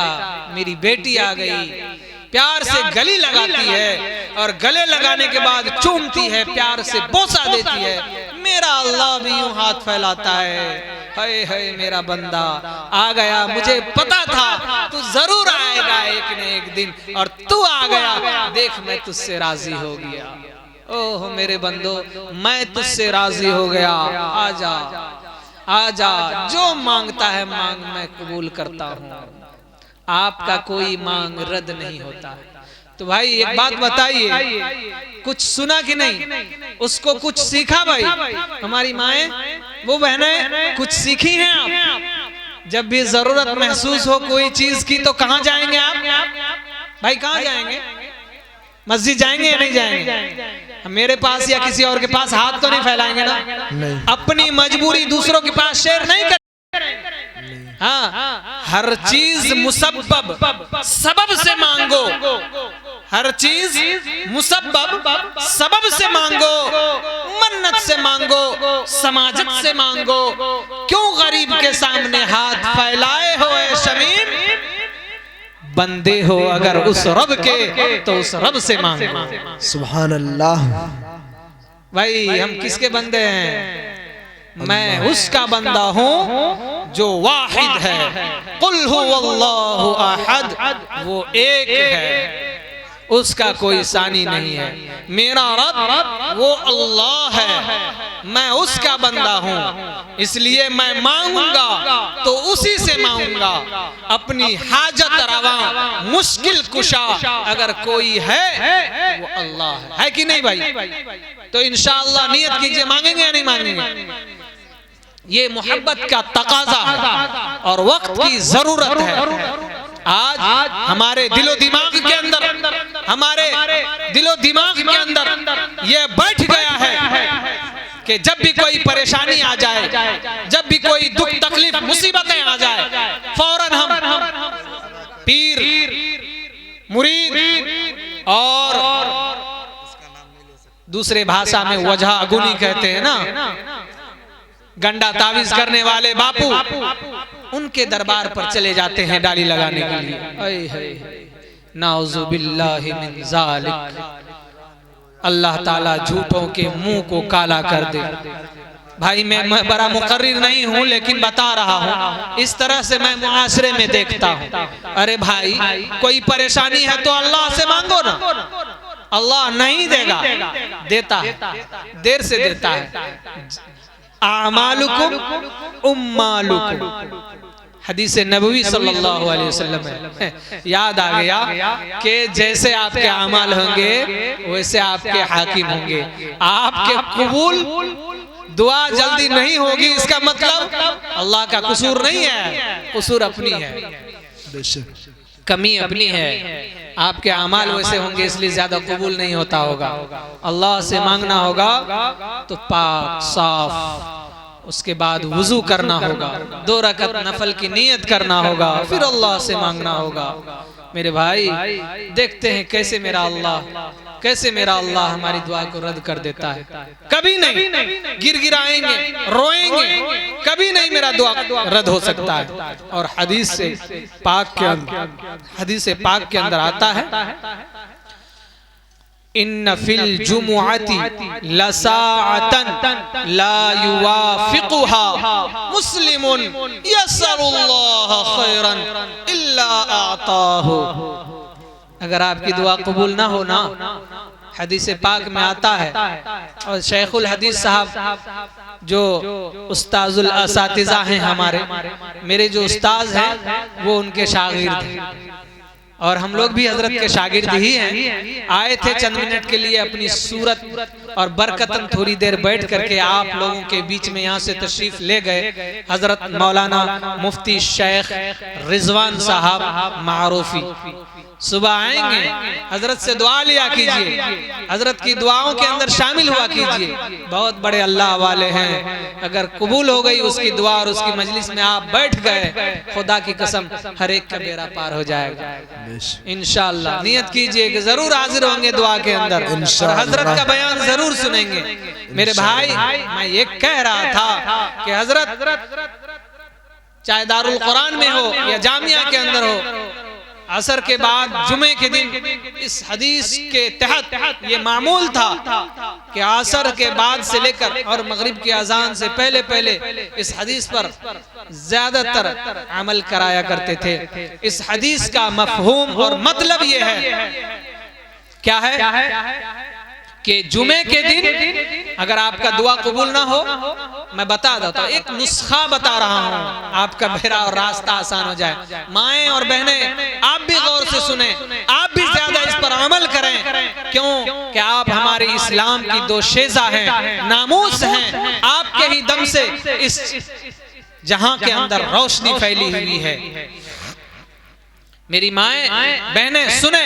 मेरी बेटी आ गई। प्यार से गले लगाती है और गले लगाने के बाद चूमती है, प्यार से बोसा देती है। मेरा अल्लाह भी यूं हाथ फैलाता है, हाय हाय मेरा बंदा आ गया, मुझे पता था तू जरूर आएगा एक न एक दिन, और तू आ गया, देख मैं तुझसे राजी हो गया। ओह मेरे बंदो, मैं तुझसे राजी हो गया, आजा आजा, जो मांगता है मांग, मैं कबूल करता हूँ। आपका कोई मांग रद्द नहीं होता। तो भाई एक बात बताइए, कुछ सुना कि नहीं? उसको कुछ सीखा भाई? हमारी माएं, वो बहनें कुछ सीखी हैं आप? जब भी जरूरत महसूस हो कोई चीज की तो कहां जाएंगे आप? भाई कहां जाएंगे? मस्जिद जाएंगे या नहीं जाएंगे? मेरे पास या किसी और के पास हाथ तो नहीं फैलाएंगे ना? नहीं। अपनी मजबूरी दूसरों के पास शेयर नहीं कर। हाँ, हर चीज मुसब्बब सबब से मांगो, हर चीज मुसब्बब सबब से मांगो, मन्नत से मांगो, समाजत से मांगो। क्यों गरीब के सामने हाथ फैलाए हो ए शमीम? बंदे हो अगर उस रब के तो उस रब से मांगो। सुभान अल्लाह। भाई हम किसके बंदे हैं? मैं उसका बंदा हूँ जो वाहिद है। कुल हुवल्लाहु अहद, वो एक है, उसका कोई सानी नहीं है। मेरा रब वो अल्लाह है, मैं उसका बंदा हूँ, इसलिए मैं मांगूंगा तो उसी से मांगूंगा। अपनी हाजत रवा मुश्किल कुशा अगर कोई है वो अल्लाह है कि नहीं भाई? तो इंशाअल्लाह नियत कीजिए, मांगेंगे या नहीं मांगेंगे? ये मोहब्बत का तकाजा है और वक्त की जरूरत है। आज हमारे दिलो दिमाग के अंदर, हमारे दिलो दिमाग के अंदर ये बैठ गया है कि जब भी कोई परेशानी आ जाए, जब भी कोई दुख तकलीफ मुसीबतें आ जाए, फौरन हम पीर, मुरीद और दूसरे भाषा में वजह अगुनी कहते हैं ना, गंडा तावीज करने वाले बापू, उनके दरबार पर चले जाते हैं डाली लगाने के लिए। नाउज़ु बिल्लाहि मिन ज़ालिक। अल्लाह ताला झूठों के मुंह को काला कर दे। भाई मैं बड़ा मुकर्रिर नहीं हूँ लेकिन बता रहा हूँ, इस तरह से मैं मुआशरे में देखता हूँ। अरे भाई कोई परेशानी है तो अल्लाह से मांगो ना, अल्लाह नहीं देगा, देता है, देर से देता है। आमालुकुम उम्मालुकुम, हदीस नबवी सल्लल्लाहु अलैहि वसल्लम है। याद आ गया कि जैसे आपके अमाल होंगे वैसे आपके हाकिम होंगे। आपके कबूल दुआ जल्दी नहीं होगी, इसका मतलब अल्लाह का कसूर नहीं है, कसूर अपनी है, कमी अपनी है। आपके अमाल वैसे होंगे इसलिए ज्यादा कबूल नहीं होता होगा। अल्लाह से मांगना होगा तो पाक साफ, उसके बाद वुजू करना होगा, 2 रकअत नफल की नियत करना होगा, फिर अल्लाह से मांगना होगा। मेरे भाई देखते हैं कैसे मेरा अल्लाह हमारी दुआ को रद्द कर देता है। कभी नहीं गिड़गिड़ाएंगे, रोएंगे, कभी नहीं मेरा दुआ रद्द हो सकता है। और हदीस पाक के अंदर आता है, इन्न फिल जुमुअती लसाअतन ला युवाफिकुहा मुस्लिमुन यसअलुल्लाह खैरन इल्ला आताहु। अगर आपकी दुआ कबूल ना हो ना, हदीस पाक में आता है, और शेखुल हदीस साहब जो उस्ताजुल असातिज़ा हैं हमारे, मेरे जो उस्ताज हैं वो उनके शागिर्द हैं और हम लोग भी हजरत के शागिर्द ही हैं। आए थे चंद मिनट के लिए अपनी सूरत और बरकतन थोड़ी देर बैठ करके आप लोगों के बीच में यहाँ से तशरीफ ले गए। हजरत मौलाना मुफ्ती शेख रिजवान साहब मारूफी सुबह आएंगे, हजरत से दुआ लिया कीजिए, हजरत की दुआओं के अंदर शामिल हुआ कीजिए। बहुत बड़े अल्लाह वाले हैं, अगर कबूल हो गई उसकी दुआ और उसकी मजलिस में आप बैठ गए, खुदा की कसम हर एक का बेड़ा पार हो जाएगा इंशाअल्लाह। नियत कीजिए कि जरूर हाजिर होंगे दुआ के अंदर, और हजरत का बयान जरूर सुनेंगे। मेरे भाई मैं ये कह रहा था कि हजरत चाहे दारुल कुरान में हो या जामिया के अंदर हो, असर के बाद जुमे के दिन इस हदीस के तहत ये मामूल था कि असर के बाद से लेकर और मगरिब की अजान से पहले पहले इस हदीस पर ज्यादातर अमल कराया करते थे। इस हदीस का मफहूम और मतलब ये है, क्या है कि जुमे के दिन अगर आपका दुआ कबूल ना हो मैं बता देता हूँ, एक नुस्खा बता रहा हूँ, आपका बेड़ा और रास्ता आसान हो जाए। माएँ और बहनें, आप भी गौर से सुने, आप भी ज्यादा इस पर अमल करें। क्यों कि आप हमारे इस्लाम की दो शेजा हैं, नामूस हैं। आपके ही दम से इस जहां के अंदर रोशनी फैली हुई है। मेरी माएँ बहनें सुने,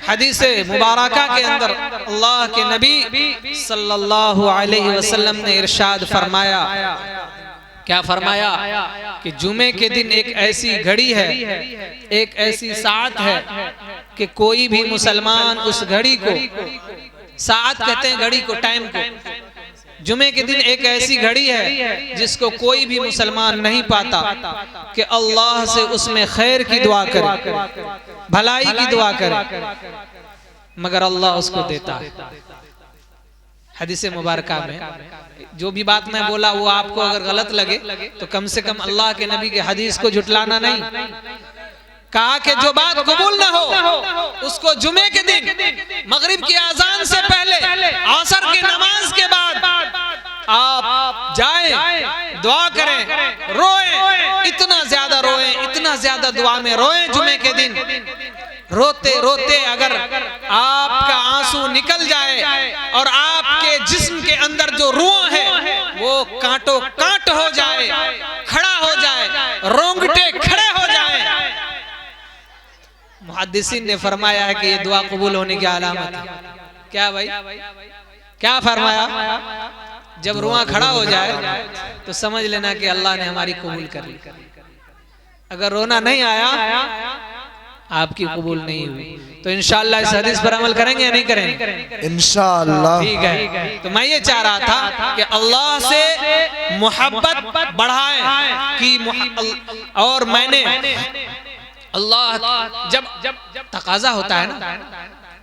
हदीस मुबारका के अंदर अल्लाह के नबी सल्लल्लाहु अलैहि वसल्लम ने इरशाद फरमाया, क्या फरमाया कि जुमे के दिन एक ऐसी घड़ी है, एक ऐसी सात है कि कोई भी मुसलमान उस घड़ी को, सात कहते हैं घड़ी को, टाइम को, जुमे के दिन एक ऐसी घड़ी है जिसको कोई भी मुसलमान नहीं पाता कि अल्लाह से उसमें खैर की दुआ करे, भलाई की दुआ करे, मगर अल्लाह उसको देता है। हदीस मुबारका में जो भी बात मैं बोला वो आपको अगर गलत लगे तो कम से कम अल्लाह के नबी के हदीस को झुटलाना नहीं। कहा कि जो बात कबूल ना हो उसको जुमे के दिन मगरिब की आजान से पहले, असर की नमाज के बाद आप जाएं, दुआ करें, रोएं, इतना ज्यादा रोएं, इतना ज्यादा दुआ में रोएं। जुमे के दिन रोते रोते अगर आपका आंसू निकल जाए और आपके जिस्म के अंदर जो रूह है वो कांटो कांट हो जाए, खड़ा हो जाए, रोंगटे खड़े हो जाए, मुहद्दिसीन ने फरमाया है कि ये दुआ कबूल होने की अलामत है। क्या भाई, क्या फरमाया? जब रुआ खड़ा हो जाए तो समझ लेना कि अल्लाह ने हमारी कबूल कर ली। अगर रोना नहीं आया, आपकी कबूल नहीं हुई। तो इंशाअल्लाह इस हदीस पर अमल करेंगे या नहीं करेंगे? इंशाअल्लाह। ठीक है। तो मैं ये चाह रहा था कि अल्लाह से मोहब्बत बढ़ाएं कि और मैंने अल्लाह जब तकाजा होता है ना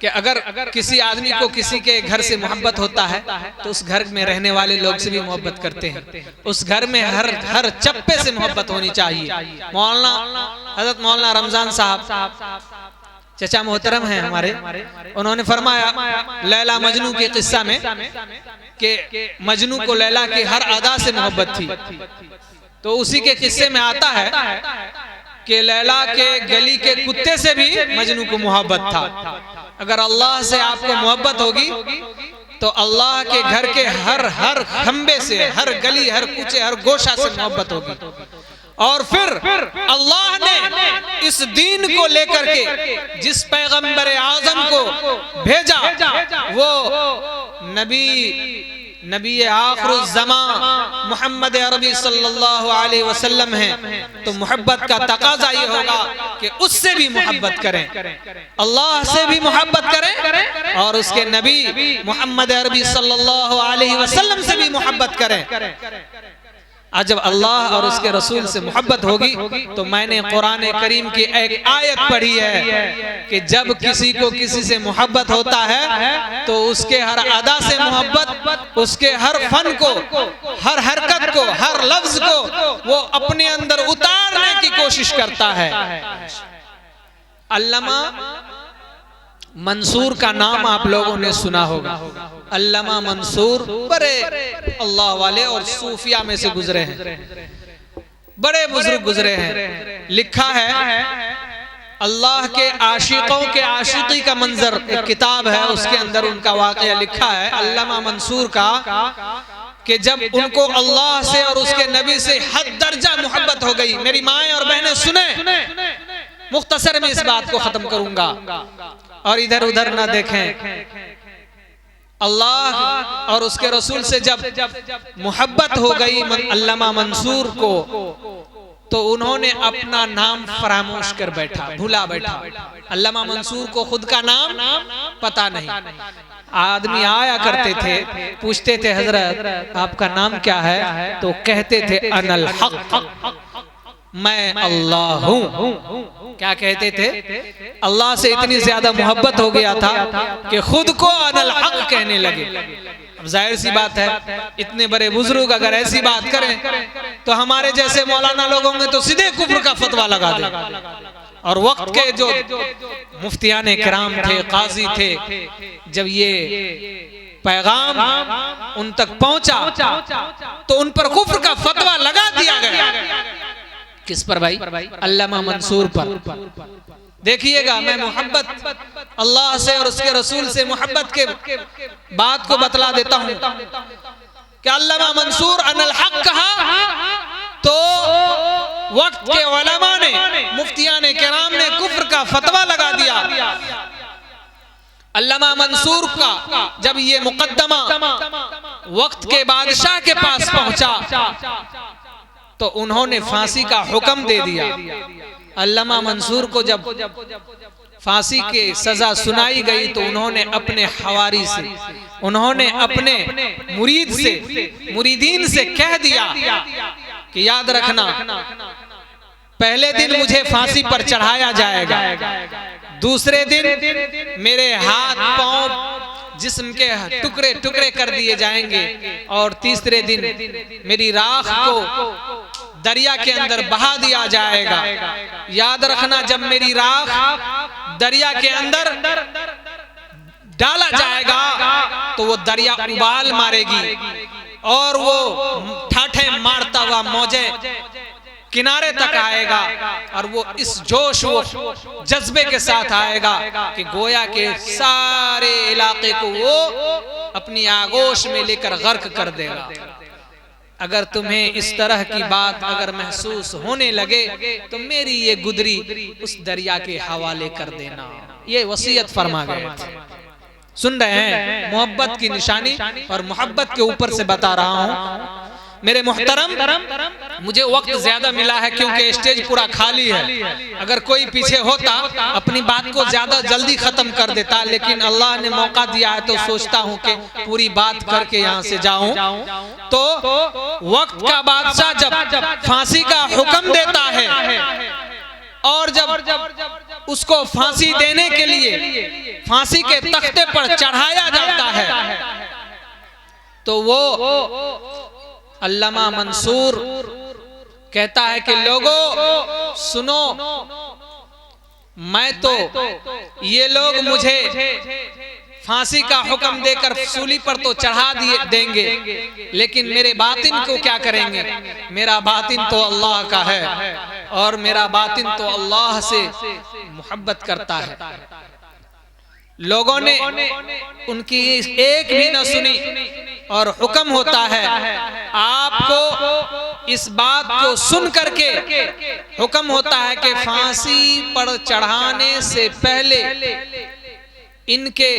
कि अगर किसी आदमी को किसी के घर से मोहब्बत होता है तो उस घर में रहने वाले लोग से भी मोहब्बत करते हैं। उस घर में हर चप्पे से मोहब्बत होनी चाहिए। हजरत मौलाना रमजान साहब चचा मोहतरम हैं हमारे, उन्होंने फरमाया लैला मजनू के किस्सा में कि मजनू को लैला की हर अदा से मोहब्बत थी। तो उसी के किस्से में आता है कि लैला के गली के कुत्ते से भी मजनू को मोहब्बत था। अगर अल्लाह से आपको मोहब्बत होगी तो अल्लाह के घर के हर खंबे से, हर गली, हर कूचे, हर गोशा से मोहब्बत होगी। और फिर अल्लाह ने इस दीन को लेकर के जिस पैगंबर आजम को भेजा वो नबी आखिरुज़्ज़मा मोहम्मद अरबी सल्लल्लाहु अलैहि वसल्लम हैं। तो मोहब्बत का तकाजा ये होगा कि उससे भी मोहब्बत करें, अल्लाह से भी मोहब्बत करें और उसके नबी मोहम्मद अरबी सल्लल्लाहु अलैहि वसल्लम से भी मोहब्बत करें। आज जब अल्लाह और उसके रसूल से मोहब्बत होगी तो मैंने कुरान करीम की एक आयत पढ़ी है कि जब किसी को किसी से मोहब्बत होता है तो उसके हर अदा से मोहब्बत, उसके हर फन को, हर हरकत को, हर लफ्ज को वो अपने अंदर उतारने की कोशिश करता है। अल्लामा मंसूर का नाम आप लोगों ने सुना होगा। अल्लामा मंसूर बड़े अल्लाह वाले और सूफिया में से गुजरे हैं, बड़े बुजुर्ग गुजरे हैं। लिखा है अल्लाह के आशिकों के आशिकी का मंजर, एक किताब है उसके अंदर उनका वाकया लिखा है अल्लामा मंसूर का कि जब उनको अल्लाह से और उसके नबी से हद दर्जा मोहब्बत हो गई। मेरी माएँ और बहनें सुने, मुख्तसर में इस बात को खत्म करूंगा और इधर उधर ना देखें। अल्लाह और उसके रसूल से जब मोहब्बत हो गई अल्लामा मंसूर को तो उन्होंने अपना नाम फरामोश कर बैठा, भूला बैठा। अल्लामा मंसूर को खुद का नाम पता नहीं। आदमी आया करते थे, पूछते थे हजरत आपका नाम क्या है, तो कहते थे अनल हक, मैं अल्लाह हूँ। क्या कहते थे? अल्लाह से इतनी ज्यादा मोहब्बत हो गया था कि खुद को अनल हक कहने लगे। अब जाहिर सी बात है इतने बड़े बुजुर्ग अगर ऐसी बात करें तो हमारे जैसे मौलाना लोग होंगे तो सीधे कुफ्र का फतवा लगा दे। और वक्त के जो मुफ्तियाने किराम थे, काजी थे, जब ये पैगाम उन तक पहुंचा तो उन पर कुफ्र का फतवा लगा दिया गया। किस पर भाई? अल्लामा मंसूर पर। देखिएगा, मैं मोहब्बत अल्लाह से और उसके रसूल से मोहब्बत के बात को बतला देता हूं कि अल्लामा मंसूर अनल हक कहा तो वक्त के उलमा ने, मुफ्तियाने किराम ने कुफ्र का फतवा लगा दिया। अल्लामा मंसूर का जब ये मुकद्दमा वक्त के बादशाह के पास पहुंचा तो उन्होंने फांसी का हुक्म दे दिया। अल्लामा मंसूर को जब फांसी के सजा सुनाई गई तो उन्होंने अपने हवारी से, उन्होंने अपने मुरीद से, मुरीदीन से कह दिया कि याद रखना, पहले दिन मुझे फांसी पर चढ़ाया जाएगा, दूसरे दिन मेरे हाथ पांव जिस्म के टुकड़े टुकड़े कर दिए जाएंगे और तीसरे दिन मेरी राख को दरिया के अंदर बहा दिया जाएगा। याद रखना, जब मेरी राख दरिया के अंदर डाला जाएगा तो वो दरिया उबाल मारेगी और वो ठाठे मारता हुआ मौजे किनारे तक आएगा और वो इस जोश वो जज्बे के साथ आएगा कि गोया के सारे इलाके को वो अपनी आगोश में लेकर गर्क कर देगा। अगर तुम्हें इस तरह की बात अगर महसूस होने लगे तो मेरी ये गुदरी उस दरिया के हवाले कर देना। ये वसीयत फरमा गए थे। सुन रहे हैं, मोहब्बत की निशानी और मोहब्बत के ऊपर से बता रहा हूं। मेरे मोहतरम, मुझे वक्त ज्यादा मिला है क्योंकि स्टेज पूरा खाली है। अगर कोई पीछे होता अपनी बात को ज्यादा जल्दी खत्म कर देता, लेकिन अल्लाह ने मौका दिया है तो सोचता हूं कि पूरी बात करके यहां से जाऊं। तो वक्त का बादशाह जब फांसी का हुक्म देता है और जब उसको फांसी देने के लिए फांसी के तख्ते पर चढ़ाया जाता है तो वो अल्लामा मंसूर कहता है कि लोगों सुनो, मैं तो ये लोग मुझे फांसी का हुक्म देकर सूली पर तो चढ़ा देंगे, लेकिन मेरे बातिन को क्या करेंगे? मेरा बातिन तो अल्लाह का है और मेरा बातिन तो अल्लाह से मोहब्बत करता है। लोगों ने उनकी एक भी न सुनी और हुक्म होता है आपको इस बात को सुन करके हुक्म होता है कि फांसी पर चढ़ाने से पहले इनके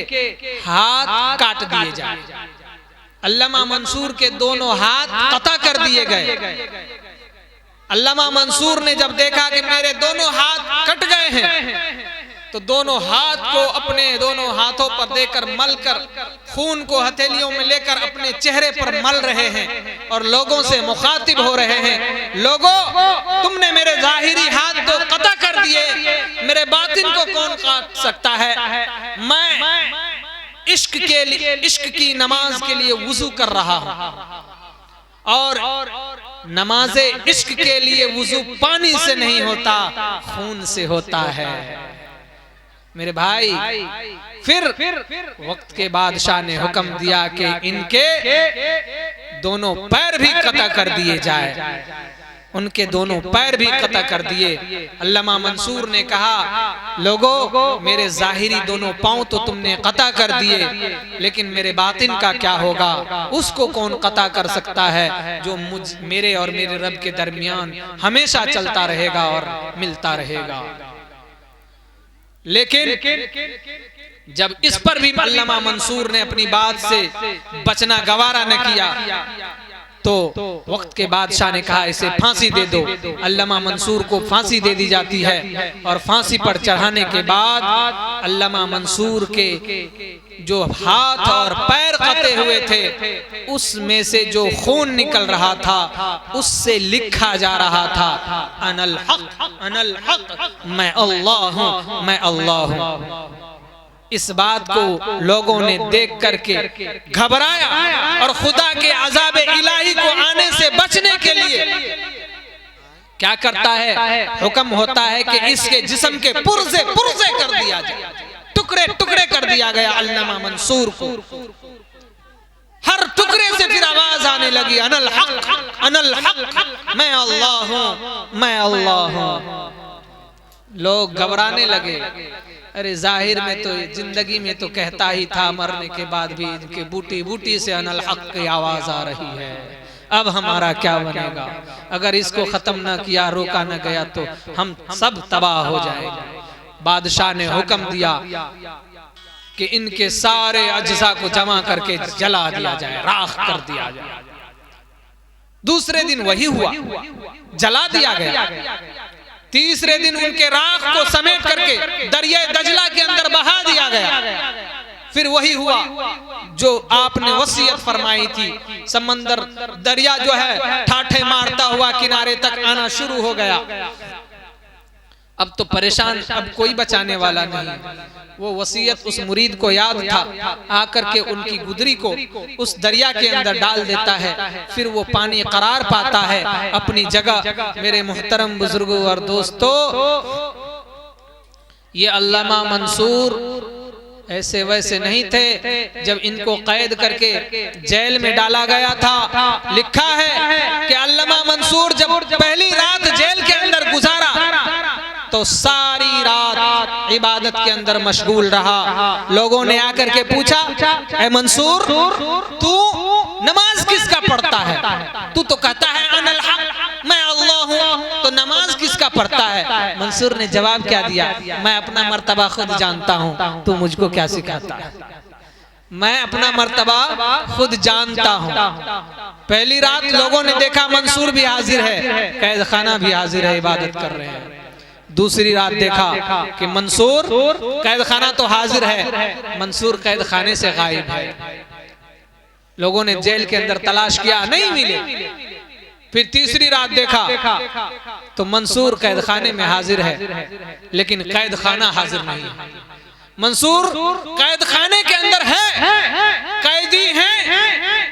हाथ काट दिए जाए। अल्लामा मंसूर के दोनों हाथ कता कर दिए गए। अल्लामा मंसूर ने जब देखा कि मेरे दोनों हाथ कट गए हैं तो दोनों हाथ को अपने दोनों हाथों पर देकर मल कर खून को हथेलियों में लेकर अपने चेहरे पर मल रहे हैं और लोगों से मुखातिब हो रहे हैं। लोगों, तुमने मेरे जाहिरी हाथ तो कता कर दिए, मेरे बातिन को कौन काट सकता है? मैं इश्क के लिए, इश्क की नमाज के लिए वुजू कर रहा हूं और नमाजे इश्क के लिए वुजू पानी से नहीं होता, खून से होता है। मेरे भाई, फिर वक्त के बादशाह ने हुक्म दिया कि इनके दोनों पैर भी कता कर दिए जाए। उनके दोनों पैर भी कता कर दिए। अल्लामा मंसूर ने कहा, लोगों मेरे जाहिरी दोनों पांव तो तुमने कता कर दिए, लेकिन मेरे बातिन का क्या होगा? उसको कौन कता कर सकता है जो मेरे और मेरे रब के दरमियान हमेशा चलता रहेगा और मिलता रहेगा। लेकिन जब इस पर भी अल्लामा मंसूर ने अपनी बात से बचना गवारा न किया तो वक्त के बादशाह ने कहा इसे फांसी दे दो। अल्लामा मंसूर को फांसी दे दी जाती है और फांसी पर चढ़ाने के बाद अल्लामा मंसूर के जो हाथ और पैर कटे हुए थे उसमें से जो खून निकल रहा था उससे लिखा जा रहा था अनल हक, मैं अल्लाह हूं, मैं अल्लाह हूं। इस बात को लोगों ने देख करके घबराया और खुदा के अज़ाब इलाही को आने से बचने के लिए क्या करता है? हुक्म होता है कि इसके जिस्म के पुर्जे पुर्जे कर दिया जाए, टुकड़े टुकड़े कर दिया गया अल्लामा मंसूर को। हर टुकड़े से फिर आवाज आने लगी, अनल हक, अनल हक, मैं अल्लाह हूं, मैं अल्लाह हूं। लोग घबराने लगे। अरे जाहिर में तो जिंदगी में तो कहता ही था, मरने के बाद भी इनके बूटी बूटी से अनल हक की आवाज आ रही है। अब हमारा क्या बनेगा? अगर इसको खत्म न किया, रोका न गया तो हम सब तबाह हो जाएंगे। बादशाह ने हुक्म दिया कि इनके सारे अज्जा को जमा करके जला दिया जाए, राख कर दिया जाए। दूसरे दिन वही हुआ, जला दिया गया। तीसरे दिन उनके राख को समेट करके दरिया दजला के अंदर बहा दिया गया। फिर वही हुआ जो आपने वसीयत फरमाई थी। समंदर दरिया जो है ठाठे मारता हुआ किनारे तक आना शुरू हो गया। अब तो परेशान, अब कोई बचाने वाला नहीं। वो वसीयत उस मुरीद को याद था, आकर के उनकी गुदरी को उस दरिया के अंदर डाल देता है। फिर वो पानी करार पाता है अपनी जगह। मेरे मुहतरम बुजुर्गों और दोस्तों, ये अल्लामा मंसूर ऐसे वैसे नहीं थे। जब इनको कैद करके जेल में डाला गया था, लिखा है कि अल्लामा मंसूर जब पहली रात जेल के अंदर गुजारा तो सारी रात इबादत के अंदर मशगूल रहा। लोगों ने आकर के पूछा, ऐ मंसूर, तू नमाज किसका पढ़ता है? तू तो कहता है अनल हक, मैं अल्लाह हूँ, तो नमाज किसका पढ़ता है? मंसूर ने जवाब क्या दिया, मैं अपना मर्तबा खुद जानता हूँ, तू मुझको क्या सिखाता है? मैं अपना मर्तबा खुद जानता हूँ। पहली रात लोगों ने देखा मंसूर भी हाजिर है, कैद खाना भी हाजिर है, इबादत कर रहे हैं। दूसरी रात देखा कि मंसूर कैद खाना तो हाजिर है, मंसूर कैद खाने से गायब है। लोगों ने जेल के अंदर तलाश किया, नहीं मिले। फिर तीसरी रात देखा तो मंसूर कैद खाने में हाजिर है, लेकिन कैद खाना हाजिर नहीं है। मंसूर कैद खाने के अंदर है, कैदी है,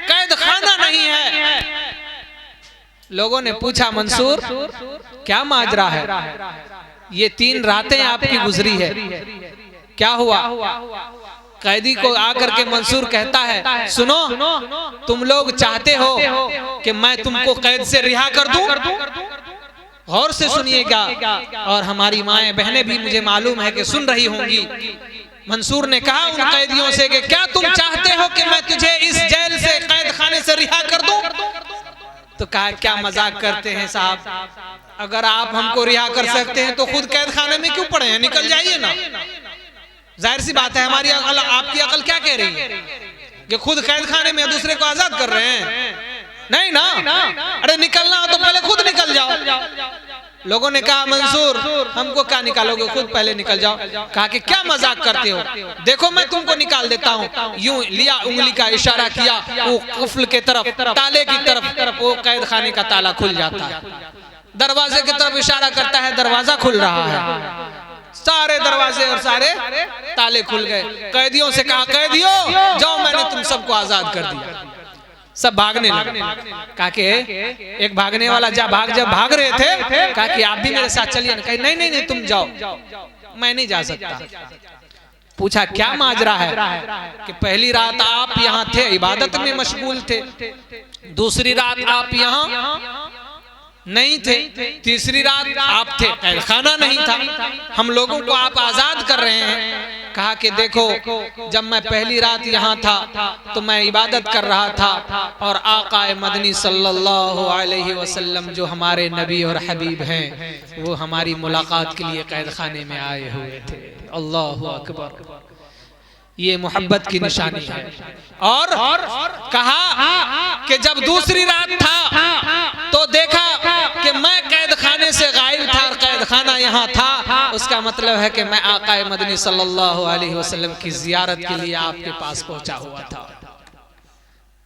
कैद खाना नहीं है। लोगों ने पूछा, मंसूर क्या माजरा है? ये 3 रातें आपकी गुजरी है, क्या हुआ? कैदी को आकर के मंसूर कहता है, सुनो, तुम लोग चाहते हो कि मैं तुमको कैद से रिहा कर दूं? गौर से सुनिएगा, और हमारी माएं बहनें भी मुझे मालूम है कि सुन रही होंगी। मंसूर ने कहा उन कैदियों से कि क्या तुम चाहते हो कि मैं तुझे इस जेल से, कैद खाने से रिहा कर दूं? तो कहा, क्या मजाक करते हैं साहब, अगर आप हमको रिहा कर सकते हैं तो खुद कैद खाने में क्यों पड़े हैं? निकल जाइए ना। जाहिर सी बात है, हमारी अकल, आपकी अकल क्या कह रही है कि खुद कैद खाने में दूसरे को आजाद कर रहे हैं? नहीं ना, अरे निकलना हो तो पहले खुद निकल जाओ। लोगों ने कहा, मंसूर हमको क्या निकालोगे, खुद पहले निकल जाओ। कहा कि क्या मजाक करते हो, देखो मैं तुमको निकाल देता हूँ। यूं लिया, उंगली का इशारा किया वो कुफल के तरफ, ताले की तरफ, वो कैद खाने का ताला खुल जाता है। दरवाजे की तरफ इशारा करता है, दरवाजा खुल रहा है। सारे दरवाजे और सारे ताले खुल गए। कैदियों से कहा, कैदियों जाओ, मैंने तुम सबको आजाद कर दिया। सब भागने लगे। कहा कि एक भागने वाला जब भाग रहे थे, कहा कि आप भी मेरे साथ चलिए। कहा नहीं नहीं नहीं, तुम जाओ, मैं नहीं जा सकता। पूछा क्या माजरा है? कि पहली रात आप यहाँ थे, इबादत में मशगूल थे, दूसरी रात आप यहाँ नहीं थे, तीसरी रात आप थे, कैद खाना नहीं था, हम लोगों को आप आजाद कर रहे हैं। कहा कि देखो, जब मैं पहली रात यहाँ था तो मैं इबादत कर रहा था, और आकाए मदनी सल्लल्लाहु अलैहि वसल्लम जो हमारे नबी और हबीब हैं, वो हमारी मुलाकात के लिए कैद खाने में आए हुए थे। अल्लाहु अकबर, ये मोहब्बत की निशानी है। और कहा कि जब दूसरी रात था तो देखा कि मैं कैद खाने से गायब था और कैद खाना यहाँ था। उसका मतलब है कि मैं आकाए मदनी सल्लल्लाहु अलैहि वसल्लम की जियारत के लिए आपके पास पहुंचा हुआ था,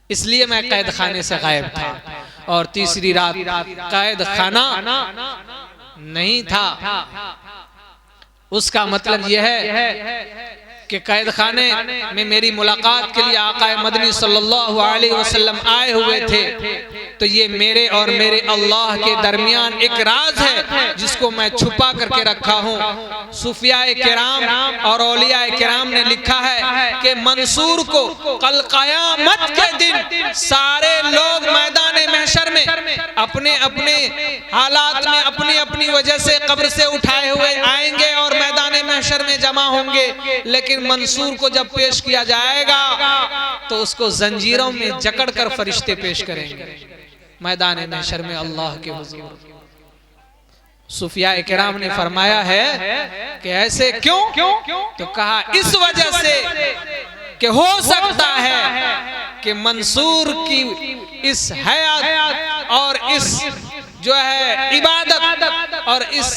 इसलिए मैं कैद खाने से गायब था। और तीसरी रात कैद खाना नहीं था। उसका मतलब यह है कि कैद खाने में मेरी मुलाकात के लिए आका मदनी सल्लल्लाहु अलैहि वसल्लम आए हुए थे, तो ये मेरे और मेरे अल्लाह के दरमियान एक राज है जिसको मैं छुपा करके रखा हूँ। सूफियाए किराम और औलियाए किराम ने लिखा है कि मंसूर को कल क़यामत के दिन सारे लोग मैदान महशर में अपने अपने हालात में अपनी अपनी वजह से कब्र से उठाए हुए आएंगे और मैदान महशर में जमा होंगे, लेकिन मंसूर को जब पेश किया जाएगा तो उसको जंजीरों में जकड़ कर फरिश्ते पेश करेंगे मैदान महशर में अल्लाह के हुजूर। सूफिया किराम ने फरमाया है कि ऐसे क्यों? तो कहा इस वजह से कि हो सकता है कि मंसूर की इस हयात और इस जो है इबादत और इस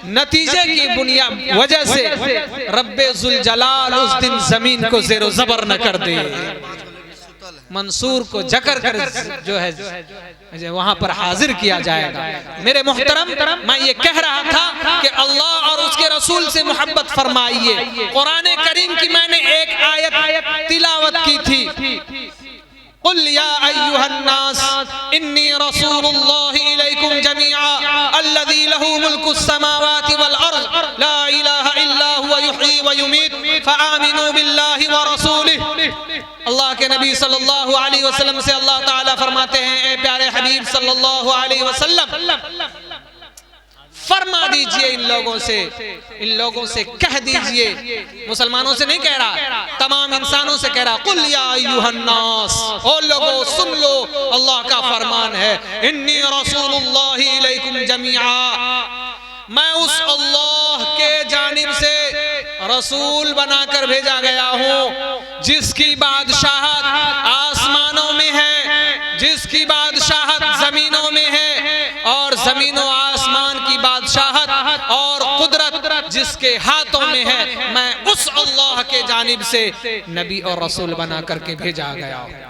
नतीजे की बुनियाद वजह से रब्बे जुल जलाल उस दिन जमीन को ज़ेरो ज़बर न कर दे। मंसूर को जकर कर जो है वहां पर हाजिर किया जाएगा। मेरे मोहतरम, मैं ये कह रहा था कि अल्लाह और उसके रसूल से मोहब्बत फरमाइए। कुरान करीम की मैंने एक आयत तिलावत की थी, कुल या अय्युहन्नास इन्नी रसूलुल्लाहि इलैकुम जमीआ अल्लज़ी लहू मुल्कुस समावाति वल अर्ज़ ला इलाहा इल्ला हुवा युहयी व युमीत फआमिनू बिल्लाहि व रसूलिहि। अल्लाह के नबी सल्लल्लाहु अलैहि वसल्लम से अल्लाह ताला फरमाते हैं, ए प्यारे हबीब सल्लल्लाहु अलैहि वसल्लम, फरमा दीजिए इन लोगों से कह दीजिए, मुसलमानों से नहीं कह रहा, तमाम इंसानों से कह रहा, कुल या अय्युहन्नास, ओ लोगों सुन लो, अल्लाह का फरमान है, इन्नी रसूलुल्लाहि इलैकुम जमीआ, मैं उस अल्लाह के जानिब से रसूल बनाकर भेजा गया हूँ जिसकी बादशाहत आसमानों में है, जिसकी बादशाहत जमीनों में है, और जमीनों आसमान की बादशाहत और कुदरत जिसके हाथों में है, मैं उस अल्लाह के जानिब से नबी और रसूल बना करके भेजा गया हूँ।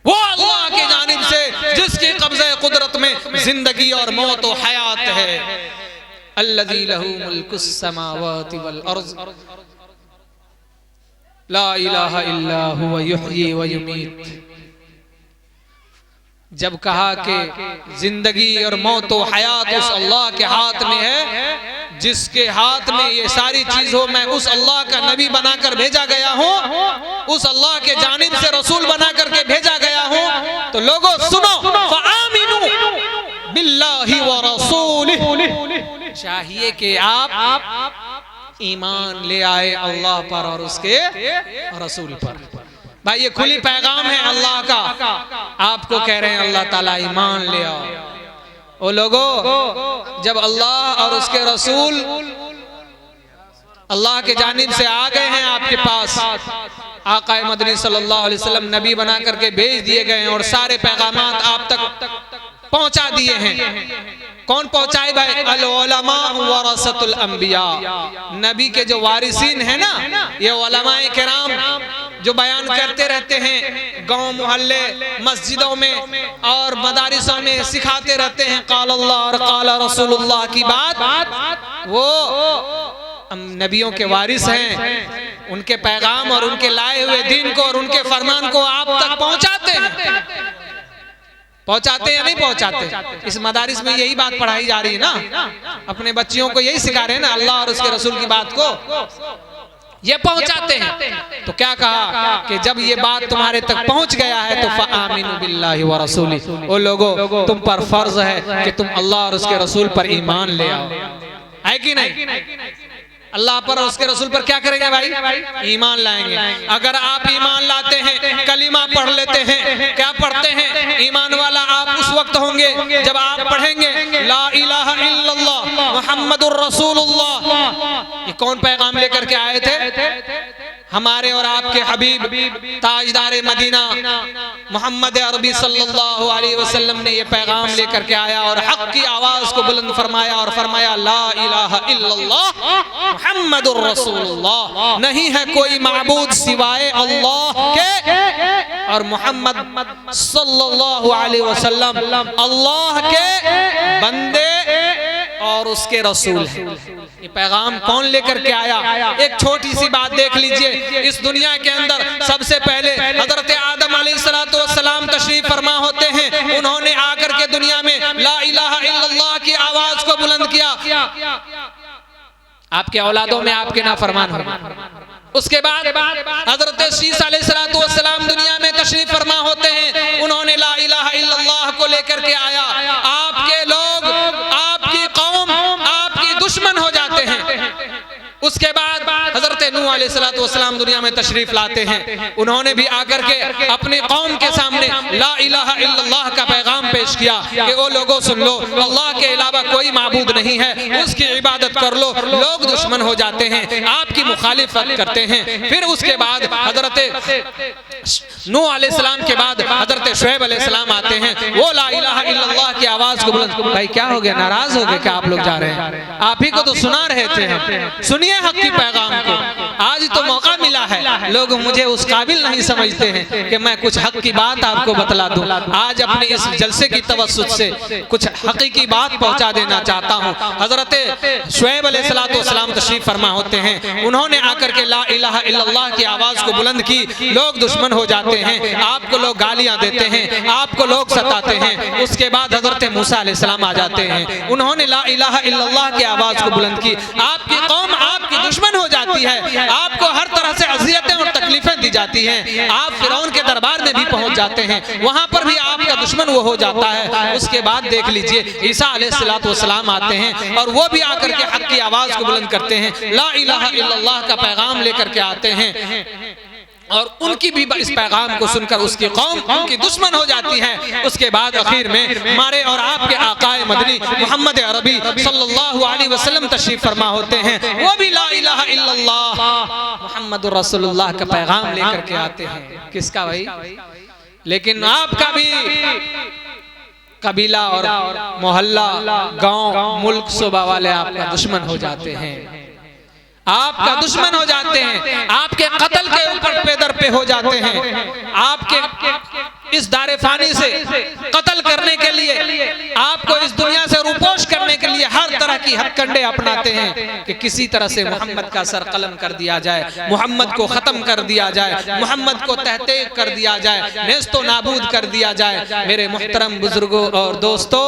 वो अल्लाह के जानिब से जिसके कब्ज़े कुदरत में जिंदगी और मौत और हयात है। अल्लज़ी लहू मुल्कुस समावाति वल अर्ज़ ला इलाहा इल्ला हुवा युहयी व युमीत। जब कहा कि जिंदगी और मौत और हयात उस अल्लाह के हाथ में है, जिसके हाथ में ये सारी चीज हो, मैं उस अल्लाह का नबी बनाकर भेजा गया हूँ, उस अल्लाह के जानिब से रसूल बना करके भेजा गया हूँ। तो लोगों सुनो, फ़आमिनू बिल्लाहि व रसूलिहि, चाहिए कि आप ईमान ले आए अल्लाह पर और उसके रसूल पर। भाई ये खुली पैगाम है अल्लाह का, आपको कह रहे हैं अल्लाह ताला ईमान ले आओ। ओ लोगों, जब अल्लाह और उसके रसूल अल्लाह के जानिब से आ गए हैं आपके पास, आका मदनी सल्लल्लाहु अलैहि वसल्लम नबी बना करके भेज दिए गए हैं और सारे पैगामात आप तक पहुंचा दिए हैं। कौन पहुंचाए भाई? अल उलमा वरसतुल अंबिया, नबी के जो वारिसीन है ना, ये उलमाए किराम जो बयान करते रहते हैं गांव मोहल्ले मस्जिदों में और मदारिसों में सिखाते रहते हैं काल अल्लाह और काल रसूलुल्लाह की बात, वो नबियों के वारिस हैं। उनके पैगाम और उनके लाए हुए दीन को और उनके फरमान को आप तक पहुंचाते हैं। पहुंचाते या नहीं पहुंचाते? इस मदारिस में यही बात पढ़ाई जा रही है ना, अपने बच्चियों को यही सिखा रहे हैं ना, अल्लाह और उसके रसूल की बात को ये पहुंचाते हैं। तो क्या कहा कि जब ये बात तुम्हारे तक पहुंच गया है तो फ़आमिनू बिल्लाहि व रसूलिहि, ओ लोगों तुम पर फर्ज है कि तुम अल्लाह और उसके रसूल पर ईमान ले आओ, है कि नहीं? अल्लाह पर और उसके रसूल पर क्या करेंगे भाई? ईमान लाएंगे। अगर आप ईमान लाते हैं, कलीमा पढ़ लेते हैं, क्या पढ़ते हैं? ईमान वाला आप उस वक्त होंगे जब आप पढ़ेंगे ला इलाहा इल्लल्लाह मुहम्मदुर रसूलुल्लाह। ये कौन पैगाम लेकर के आए थे? हमारे और आपके हबीब ताजदारे मदीना मोहम्मद अरबी सल्लल्लाहु अलैहि वसल्लम ने ये पैगाम लेकर के आया और हक की आवाज को बुलंद फरमाया और फरमाया ला इलाहा इल्लल्लाह मुहम्मदुर रसूलुल्लाह, नहीं है कोई माबूद सिवाय अल्लाह के, और मोहम्मद सल्लल्लाहु अलैहि वसल्लम अल्लाह के बंदे और उसके रसूल हैं। ये पैगाम कौन लेकर के आया? एक छोटी सी बात देख लीजिए। इस दुनिया के अंदर सबसे पहले हजरत आदम अलैहिस्सलाम तशरीफ फरमा होते हैं। उन्होंने आकर के दुनिया में ला इलाहा इल्लल्लाह की आवाज को बुलंद किया। आपके औलादों में आपके नाफरमान हो। उसके बाद हजरत शीस अलैहिस्सलाम दुनिया में तशरीफ फरमा होते हैं। उन्होंने ला इलाहा इल्लल्लाह को लेकर के आया। आपके लोग, आपकी कौम आपकी दुश्मन हो जाते हैं। उसके बाद हजरत नूह अलैहिस्सलाम दुनिया में तशरीफ लाते हैं। उन्होंने भी आकर के अपनी कौम के सामने ला इलाहा इल्लल्लाह का पैगाम पेश किया कि ओ लोगों सुन लो, अल्लाह के अलावा कोई माबूद नहीं है, उसकी इबादत कर लो। लोग दुश्मन हो जाते हैं, आपकी मुखालिफत करते हैं। फिर उसके बाद हजरत नूह अलैहिस्सलाम के बाद हजरत शुएब अलैहिस्सलाम आते हैं। वो ला इलाहा इल्लल्लाह की आवाज को बुलंद। भाई क्या हो गया, नाराज हो गए क्या आप लोग जा रहे हैं? आप ही को तो सुना रहे थे, सुनिए हक की पैगाम को। आज तो मौका मिला है, लोग मुझे उस काबिल नहीं समझते हैं कि मैं कुछ हक की बात आपको बतला दूं। आज अपने इस जलसे की तवस्सुत से कुछ हकीकी बात पहुंचा देना चाहता हूं। हजरत शुएब अलैहिस्सलाम तशरीफ फरमा होते हैं। उन्होंने आकर के ला इलाहा इल्लल्लाह की आवाज को बुलंद की। लोग दुश्मन हो जाते हैं, आपको लोग गालियां देते हैं, आपको लोग सताते हैं। उसके बाद हजरत मूसा अलैहिस्सलाम आ जाते हैं। उन्होंने ला इलाहा इल्लल्लाह की आवाज को बुलंद की। आपकी कौम आपकी दुश्मन हो जाती है, आपको हर तरह से अज़ियतें और तकलीफें दी जाती हैं। आप फिरौन के दरबार में भी पहुंच जाते हैं, वहां पर भी आपका दुश्मन वो हो जाता है। उसके बाद देख लीजिए ईसा अलैहिस्सलाम आते हैं और वो भी आकर के हक की आवाज को बुलंद करते हैं, ला इलाहा इल्लल्लाह का पैगाम लेकर के आते हैं। और उनकी भी इस पैगाम को सुनकर उसकी कौम उनकी दुश्मन हो जाती है। उसके बाद आखिर में हमारे और आपके आकाए मदनी मोहम्मद अरबी सल्लल्लाहु अलैहि वसल्लम तशरीफ फरमा होते हैं। वो भी ला इलाहा इल्लल्लाह मुहम्मदुर रसूलुल्लाह का पैगाम लेकर के आते हैं। किसका भाई? लेकिन आपका भी कबीला और मोहल्ला, गांव, मुल्क, सूबा वाले आपका दुश्मन हो जाते हैं, आपका दुश्मन हो जाते हैं, आपके कत्ल के ऊपर पेदर पे हो जाते हैं। आपके इस दारे फानी से कत्ल करने के लिए, आपको इस दुनिया से रुपोश करने के लिए हर तरह की हथकंडे अपनाते हैं कि किसी तरह से मोहम्मद का सर कलम कर दिया जाए, मोहम्मद को खत्म कर दिया जाए, मोहम्मद को तहतेक कर दिया जाए, नेस्तो नाबूद कर दिया जाए। मेरे मुहतरम बुजुर्गों और दोस्तों,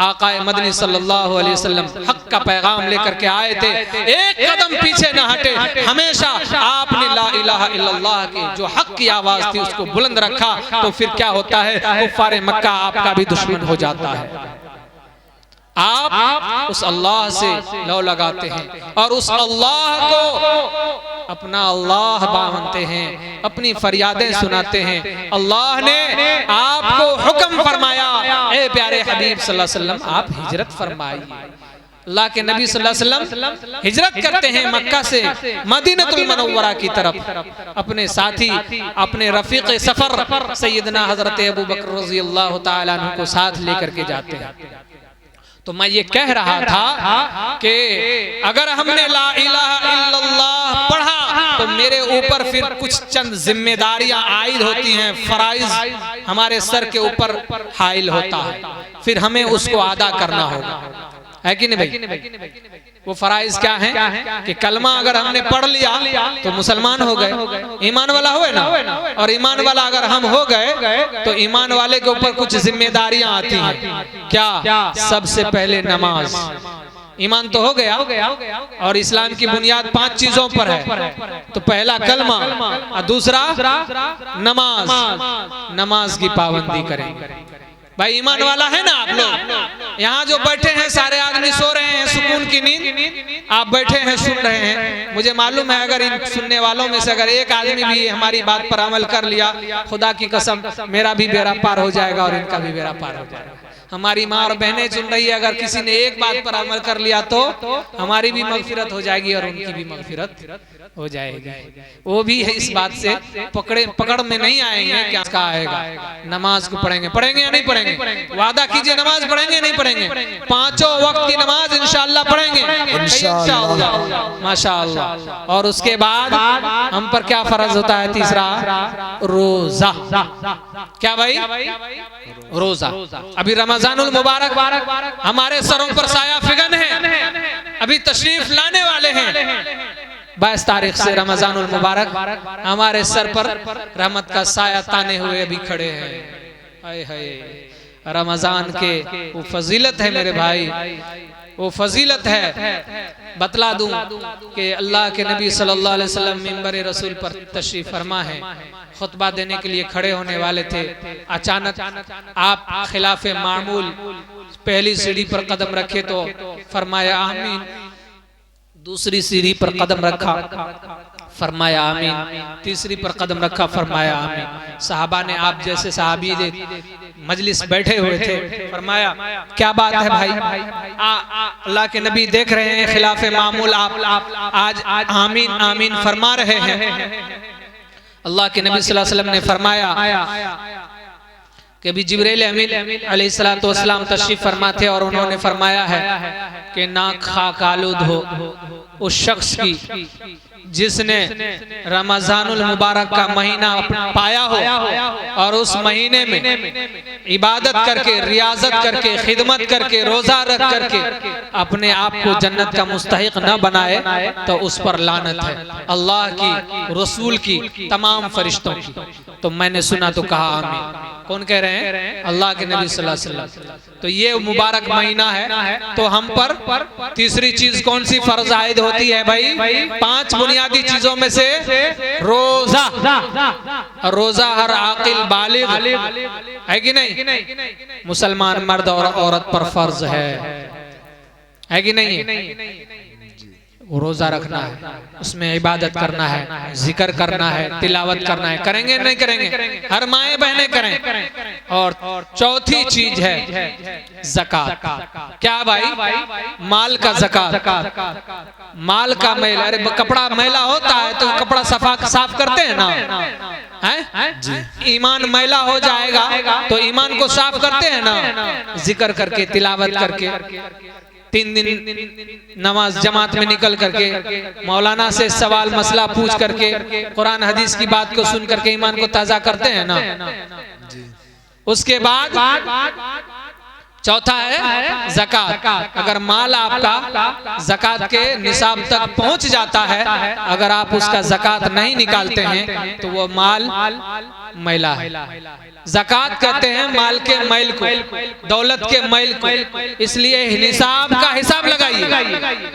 आकाए मदनी सल्लल्लाहु अलैहि वसल्लम हक का पैगाम लेकर के आए थे, एक कदम पीछे न हटे। हमेशा आपने ला इलाहा इल्लल्लाह की जो हक की आवाज थी उसको बुलंद रखा। तो फिर क्या होता है, कुफ्फारे मक्का आपका भी दुश्मन हो जाता है। आप उस अल्लाह से लौ लगाते हैं और उस अल्लाह को अपना अल्लाह मानते हैं, अपनी फरियादें सुनाते हैं। अल्लाह ने आपको हुक्म फरमाया, ए प्यारे हबीब सल्लल्लाहु अलैहि वसल्लम, आप हिजरत फरमाइए। अल्लाह के नबी सल्लल्लाहु अलैहि वसल्लम हिजरत करते हैं मक्का से मदीनतुल मुनव्वरा की तरफ। अपने साथी, अपने रफीक सफर सैयदना हजरत अबू बकर रज़ियल्लाहु ताला अन्हु को साथ लेकर के जाते हैं। तो मैं ये कह रहा था कि अगर हमने ला इलाहा इल्लल्लाह पढ़ा तो मेरे ऊपर फिर कुछ चंद जिम्मेदारियां आयद होती हैं, फराइज हमारे सर के ऊपर हाइल होता है, फिर हमें उसको अदा करना होगा, है कि नहीं भाई? वो फराइज क्या है कि कलमा अगर हमने पढ़ लिया तो मुसलमान हो गए, ईमान वाला हुए ना। और ईमान वाला अगर हम हो गए तो ईमान वाले के ऊपर कुछ जिम्मेदारियां आती हैं। क्या? सबसे पहले नमाज। ईमान तो हो गया और इस्लाम की बुनियाद 5 चीजों पर है। तो पहला कलमा और दूसरा नमाज। नमाज की पाबंदी करें। भाई ईमान वाला है ना आप लोग? यहाँ जो बैठे हैं सारे आदमी सो रहे हैं सुकून की नींद, आप बैठे हैं सुन रहे हैं। मुझे मालूम है अगर इन सुनने वालों में से अगर एक आदमी भी हमारी बात पर अमल कर लिया, खुदा की कसम मेरा भी बेड़ा पार हो जाएगा और इनका भी बेड़ा पार हो जाएगा। हमारी माँ और बहनें सुन रही है, अगर किसी ने एक बात पर अमल कर लिया तो हमारी भी मगफिरत हो जाएगी और उनकी भी मगफिरत हो जाएगी। वो भी है इस बात से पकड़ में नहीं आएंगे क्या का आएगा। नमाज को पढ़ेंगे या नहीं पढ़ेंगे? वादा कीजिए नमाज पढ़ेंगे या नहीं पढ़ेंगे? 5 वक्त की नमाज इंशाअल्लाह पढ़ेंगे इंशाअल्लाह माशाअल्लाह। और उसके बाद हम पर क्या फर्ज होता है? तीसरा रोजा। क्या भाई? रोजा। अभी रमजानुल मुबारक हमारे सरों पर साया फिगन है, अभी तशरीफ लाने वाले हैं। 22 तारीख से रमजानुल मुबारक हमारे सर पर रहमत का साया ताने हुए अभी खड़े हैं। हाय हाय, रमजान के वो फजीलत है मेरे भाई, वो फजीलत है। बतला दूं कि अल्लाह के नबी सल्लल्लाहु अलैहि वसल्लम मिंबर रसूल पर तशरीफ फरमा है, खुतबा देने के लिए खड़े होने वाले थे। अचानक आप खिलाफे मामूल पहली सीढ़ी पर कदम रखे तो फरमाया आमीन, दूसरी सीढ़ी पर कदम रखा फरमाया आमीन, तीसरी पर कदम रखा फरमाया आमीन। साहबा ने, आप जैसे साहबी मजलिस बैठे हुए थे, फरमाया क्या बात है भाई, अल्लाह के नबी देख रहे हैं खिलाफे मामूल आप आज आमीन आमीन फरमा रहे हैं। अल्लाह के नबी सल्लल्लाहु अलैहि वसल्लम ने फरमाया कि अभी जिब्रील अमीन अलैहिस्सलातु वस्सलाम तशरीफ फरमा थे और उन्होंने फरमाया है कि नाक खाक आलूद हो उस शख्स की जिसने रमजानुल मुबारक का महीना पाया हो और उस महीने में इबादत करके, रियाजत करके, खिदमत करके, रोजा रख करके अपने आप को जन्नत का मुस्तहिक न बनाए तो उस पर लानत है अल्लाह की, रसूल की, तमाम फरिश्तों की। तो मैंने सुना तो कहा आमीन। कौन कह रहे हैं? अल्लाह के नबी सल्लल्लाहु अलैहि वसल्लम। तो ये मुबारक महीना है, तो हम पर तीसरी चीज कौन सी फर्ज आयद होती है भाई? 5 बुनियादी चीजों में से रोजा। रोजा हर आकिल बालिग है कि नहीं? मुसलमान मर्द और औरत पर फर्ज है कि नहीं? रोजा रखना है, उसमें इबादत करना है, जिक्र करना है, तिलावत करना है। करेंगे नहीं करेंगे? हर माए बहनें करें। और चौथी चीज है ज़कात। क्या भाई? माल का ज़कात। माल का मैला, अरे कपड़ा मैला होता है तो कपड़ा साफ करते हैं ना, है? ईमान मैला हो जाएगा तो ईमान को साफ करते हैं ना, जिक्र करके, तिलावत करके, 3 दिन नमाज जमात में निकल करके, मौलाना से सवाल मसला पूछ करके, कुरान हदीस की बात को सुन करके ईमान को ताजा करते हैं ना। उसके बाद चौथा है ज़कात। अगर माल आपका ज़कात के निसाब तक पहुंच जाता है, अगर आप उसका ज़कात नहीं निकालते हैं तो वो माल मैला है। ज़कात कहते हैं माल के मैल को, दौलत के मैल को। इसलिए निसाब का हिसाब लगाइए,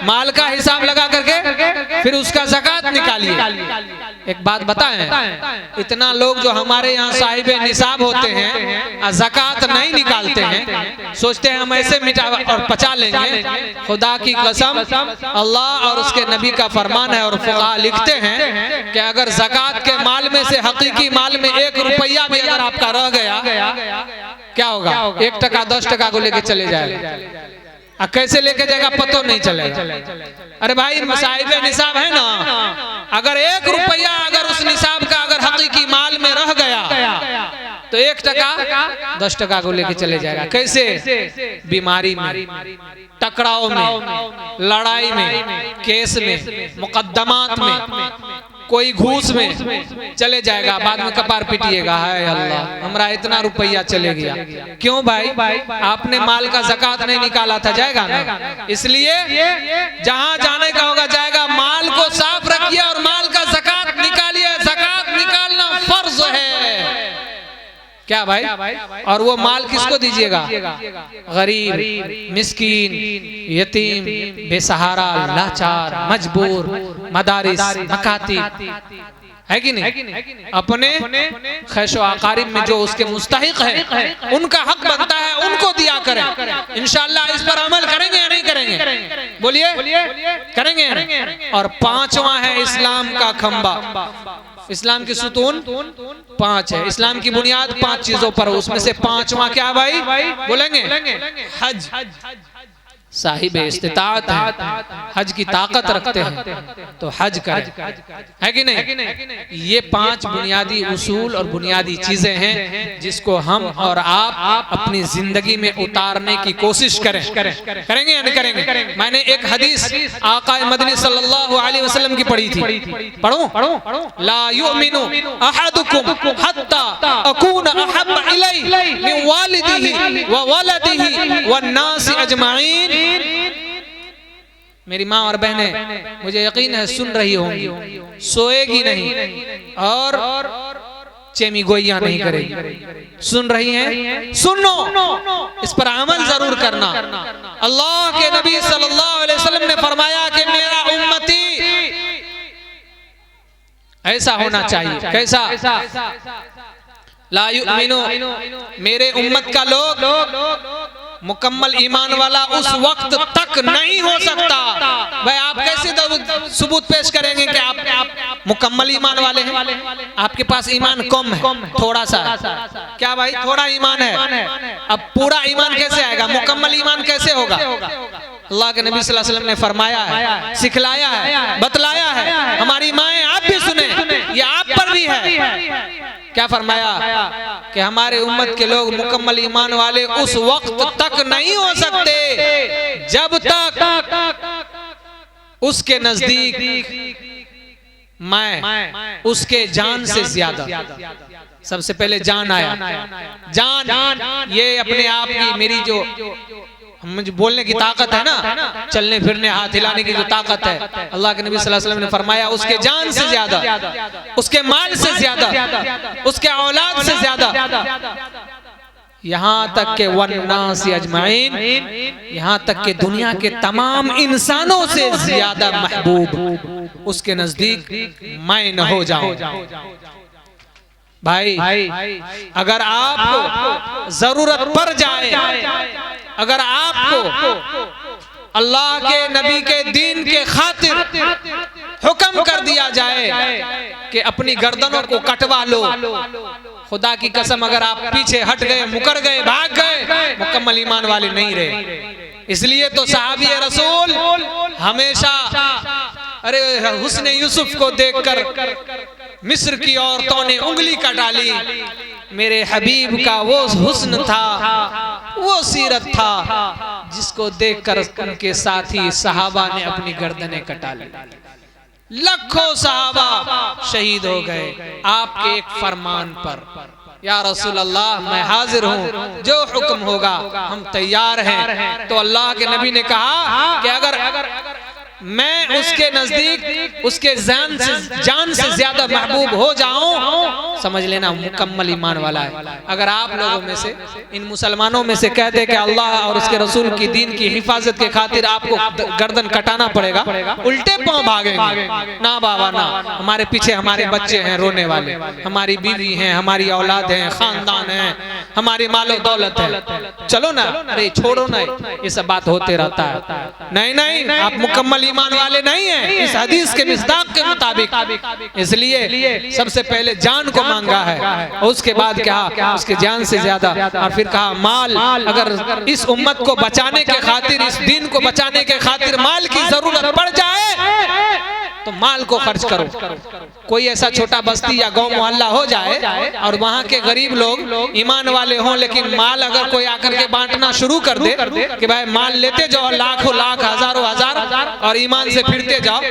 माल का हिसाब लगा करके फिर उसका ज़कात निकालिए। एक बात बताएं, इतना लोग जो हमारे यहाँ साहिब निसाब होते हैं ज़कात नहीं निकालते हैं, सोचते हैं हम ऐसे मिटा और पचा लेंगे। खुदा की कसम, अल्लाह और उसके नबी का फरमान है और फुक़हा लिखते हैं कि अगर ज़कात के माल में से हकीकी माल में 1 रुपया भी अगर आपका रह गया, क्या होगा? 1 टका 10 टका को लेके चले जाएगा। कैसे लेके जाएगा पता नहीं चलेगा। अरे भाई साहिब निसाब है ना, अगर 1 रुपया अगर उस निसाब का अगर हकीकी माल में रह गया तो 1 टका 10 टका को लेके चले जाएगा। कैसे? बीमारी में, टकराव में, लड़ाई में, केस में, मुकद्दमात में, कोई घूस में चले जाएगा। बाद में कपार पिटिएगा, हाय अल्लाह हमारा इतना रुपया चले गया। क्यों भाई? आपने माल का ज़कात नहीं निकाला था, जाएगा ना। इसलिए जहां जाने का होगा जाएगा। माल को साफ रखिए और माल का ज़कात निकालिए। ज़कात निकालना फर्ज है। क्या भाई? और वो माल किसको दीजिएगा? गरीब, मिस्कीन, यतीम, बेसहारा, लाचार, मजबूर, मदारिस, मकातिब, है कि नहीं? अपने खैशो आकारिब में जो उसके मुस्तहिक है, उनका हक बनता है, उनको दिया करें। इंशाअल्लाह इस पर अमल करेंगे या नहीं करेंगे? बोलिए, करेंगे। और 5वां है इस्लाम का खंबा। इस्लाम की सुतून 5 है। इस्लाम की बुनियाद 5 चीजों पर, उसमें से 5वां क्या भाई? बोलेंगे? हज। साहिब इस्तिताअत हैं, हज की ताकत रखते हैं, तो हज करें, है कि नहीं? ये 5 बुनियादी उसूल और बुनियादी चीजें हैं जिसको हम और आप अपनी जिंदगी में उतारने की कोशिश करें। करेंगे या नहीं करेंगे? मैंने एक हदीस आका मदनी सल्लल्लाहु अलैहि वसल्लम की पढ़ी थी, पढ़ूं? ला युमिनु अहदुकुम हत्ता अकून अहब्ब इलैहि मिन वालिदिही व वलदिही वन नास अजमाइन। मेरी माँ और बहनें, मुझे यकीन है सुन रही होंगी, सोएगी नहीं और चेमी गोइया नहीं करेगी। सुन रही हैं? सुनो, इस पर अमल जरूर करना। अल्लाह के नबी सल्लल्लाहु अलैहि वसल्लम ने फरमाया कि मेरा उम्मती ऐसा होना चाहिए। कैसा? ला युमिनु, मेरे उम्मत का लोग मुकम्मल ईमान वाला उस वक्त तक नहीं हो सकता। भाई आप कैसे सबूत पेश करेंगे कि आप मुकम्मल ईमान वाले हैं? आपके पास ईमान कम है, थोड़ा सा। क्या भाई? थोड़ा ईमान है। अब पूरा ईमान कैसे आएगा? मुकम्मल ईमान कैसे होगा? अल्लाह के नबी सल्लल्लाहु अलैहि वसल्लम ने फरमाया है, सिखलाया है, बतलाया है। हमारी माएँ आप भी सुने, ये आप पर भी है। क्या फरमाया कि हमारे उम्मत के लोग मुकम्मल ईमान वाले उस वक्त तक नहीं हो सकते जब तक उसके नजदीक मैं उसके जान से ज्यादा। सबसे पहले जान आया। जान ये अपने आप की, मेरी जो मुझे बोलने की ताकत है ना, चलने फिरने हाथ हिलाने की जो ताकत है, अल्लाह के नबी सल्लल्लाहु अलैहि वसल्लम ने फरमाया उसके जान से ज्यादा, उसके माल से ज्यादा, उसके औलाद से ज्यादा, यहाँ तक के वन्नास अजमाइन, यहाँ तक के दुनिया के तमाम इंसानों से ज्यादा महबूब उसके नजदीक मैं न हो जाऊं। भाई अगर आपको जरूरत पड़ जाए, अगर आपको अल्लाह के नबी के दीन के खातिर हुक्म कर दिया जाए कि अपनी गर्दनों को कटवा लो, खुदा की कसम अगर आप पीछे हट गए, मुकर गए, भाग गए, मुकम्मल ईमान वाले नहीं रहे। इसलिए तो सहाबी रसूल हमेशा, अरे हुस्न यूसुफ को देखकर मिस्र की औरतों ने उंगली कटा ली, मेरे हबीब का वो हुस्न था, वो सीरत था जिसको देखकर उनके साथी सहाबा ने अपनी गर्दनें कटा ली। लाखों सहाबा शहीद हो गए आपके एक फरमान पर। या रसूल अल्लाह मैं हाजिर हूँ, जो हुक्म होगा हम तैयार हैं। तो अल्लाह के नबी ने कहा कि अगर मैं उसके नजदीक उसके जान से ज्यादा महबूब हो जाऊं, समझ लेना मुकम्मल ईमान वाला है। अगर आप लोगों में से, इन मुसलमानों में से कहते कि अल्लाह और उसके रसूल की दीन की हिफाजत के खातिर आपको गर्दन कटाना पड़ेगा, उल्टे पांव भागेंगे। ना बाबा ना, हमारे पीछे हमारे बच्चे हैं रोने वाले, हमारी बीवी हैं, हमारी औलाद हैं, खानदान है, हमारी मालो दौलत है, चलो ना, अरे छोड़ो ना, ये सब बात होते रहता है। नहीं, आप मुकम्मल ईमान वाले नहीं हैं इस हदीस के मिस्दाक के मुताबिक। इसलिए सबसे पहले जान को मांगा है, और उसके बाद कहा उसके जान से ज्यादा, और फिर कहा माल। अगर इस उम्मत को बचाने के खातिर, इस दीन को बचाने के खातिर माल की जरूरत पड़ जाए तो माल को खर्च करो। कोई ऐसा छोटा बस्ती या गांव मोहल्ला हो जाए और वहाँ के गरीब लोग ईमान वाले हों, लेकिन माल अगर कोई आकर के बांटना शुरू कर दे कि भाई माल लेते जाओ, लाखों लाख, हजारों हजार, और ईमान से फिरते जाओ,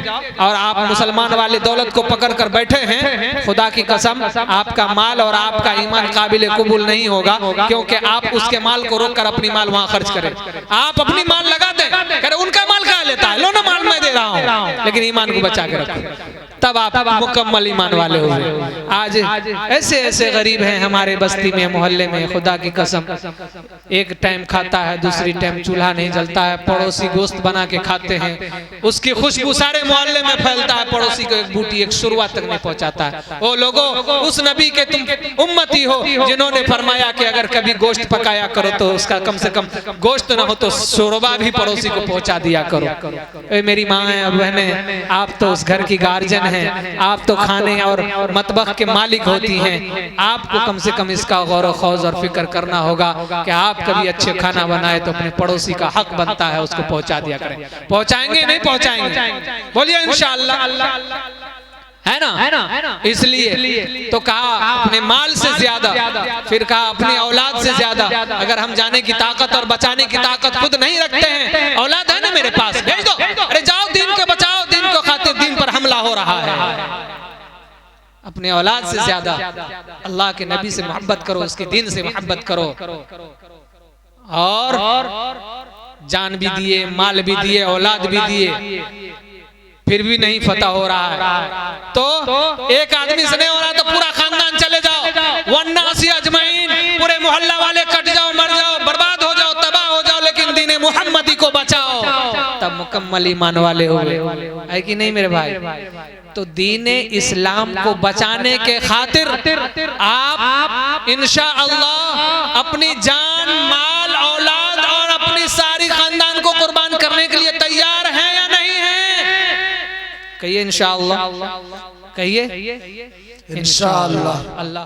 और आप मुसलमान वाले दौलत को पकड़ कर बैठे हैं, खुदा की कसम आपका माल और आपका ईमान काबिल कबूल नहीं होगा, क्योंकि आप उसके माल को रोक कर अपनी माल वहाँ खर्च करें। आप अपनी माल लगा दें, कह उनका माल कहाँ लेता है, लो ना माल मैं दे रहा हूँ, लेकिन ईमान को बचा के रखो, तब आप मुकम्मल ईमान वाले हो गए। आज ऐसे ऐसे गरीब हैं हमारे बस्ती में, मोहल्ले में, खुदा की कसम एक टाइम खाता है, दूसरी टाइम चूल्हा नहीं जलता है, पड़ोसी गोश्त बना के खाते हैं, उसकी खुशबू सारे मोहल्ले में फैलता है, पड़ोसी को एक बूटी एक शुरुआत तक नहीं पहुंचाता है। ओ लोगों, उस नबी के तुम उम्मती हो जिन्होंने फरमाया कि अगर कभी गोश्त पकाया करो तो उसका कम से कम गोश्त ना हो तो शोरबा भी पड़ोसी को पहुंचा दिया करो। मेरी माँ है, बहनें, आप तो उस घर की गार्जियन हैं, आप तो खाने और मतबख के मालिक होती हैं, आपको कम से कम इसका गौर खौज और फिक्र करना होगा कि आप कभी अच्छे खाना बनाए तो अपने पड़ोसी का हक बनता है उसको पहुंचा दिया करें। पहुंचाएंगे नहीं पहुंचाएंगे? बोलिए इंशाअल्लाह, है ना? इसलिए तो कहा अपने माल से ज्यादा, फिर कहा अपनी औलाद से ज्यादा। अगर हम जाने की ताकत और बचाने की ताकत खुद नहीं रखते हैं, औलाद है ना मेरे पास, भेज दो, अरे जाओ दीन को बचाओ, दीन को खातिर दीन पर हमला हो रहा है। अपने औलाद से ज्यादा अल्लाह के नबी से मोहब्बत करो, उसके दीन से मोहब्बत करो। और जान भी दिए, माल भी दिए, औलाद भी दिए, फिर भी नहीं फतह हो रहा है। तो एक आदमी से नहीं हो रहा तो पूरा खानदान चले जाओ, वन्नासी अजमईन, पूरे मोहल्ला वाले कट जाओ, मर जाओ, बर्बाद हो जाओ, तबाह हो जाओ, लेकिन दीन मुहम्मदी को बचाओ, तब मुकम्मल ईमान वाले हुए। है कि नहीं मेरे भाई? तो दीन इस्लाम को बचाने के खातिर आप इंशाअल्लाह अपनी जान, माल, औलाद और अपनी सारी खानदान को कुर्बान करने के लिए तैयार हैं या नहीं हैं? कहिए इंशाअल्लाह, कहिए इंशाअल्लाह। अल्लाह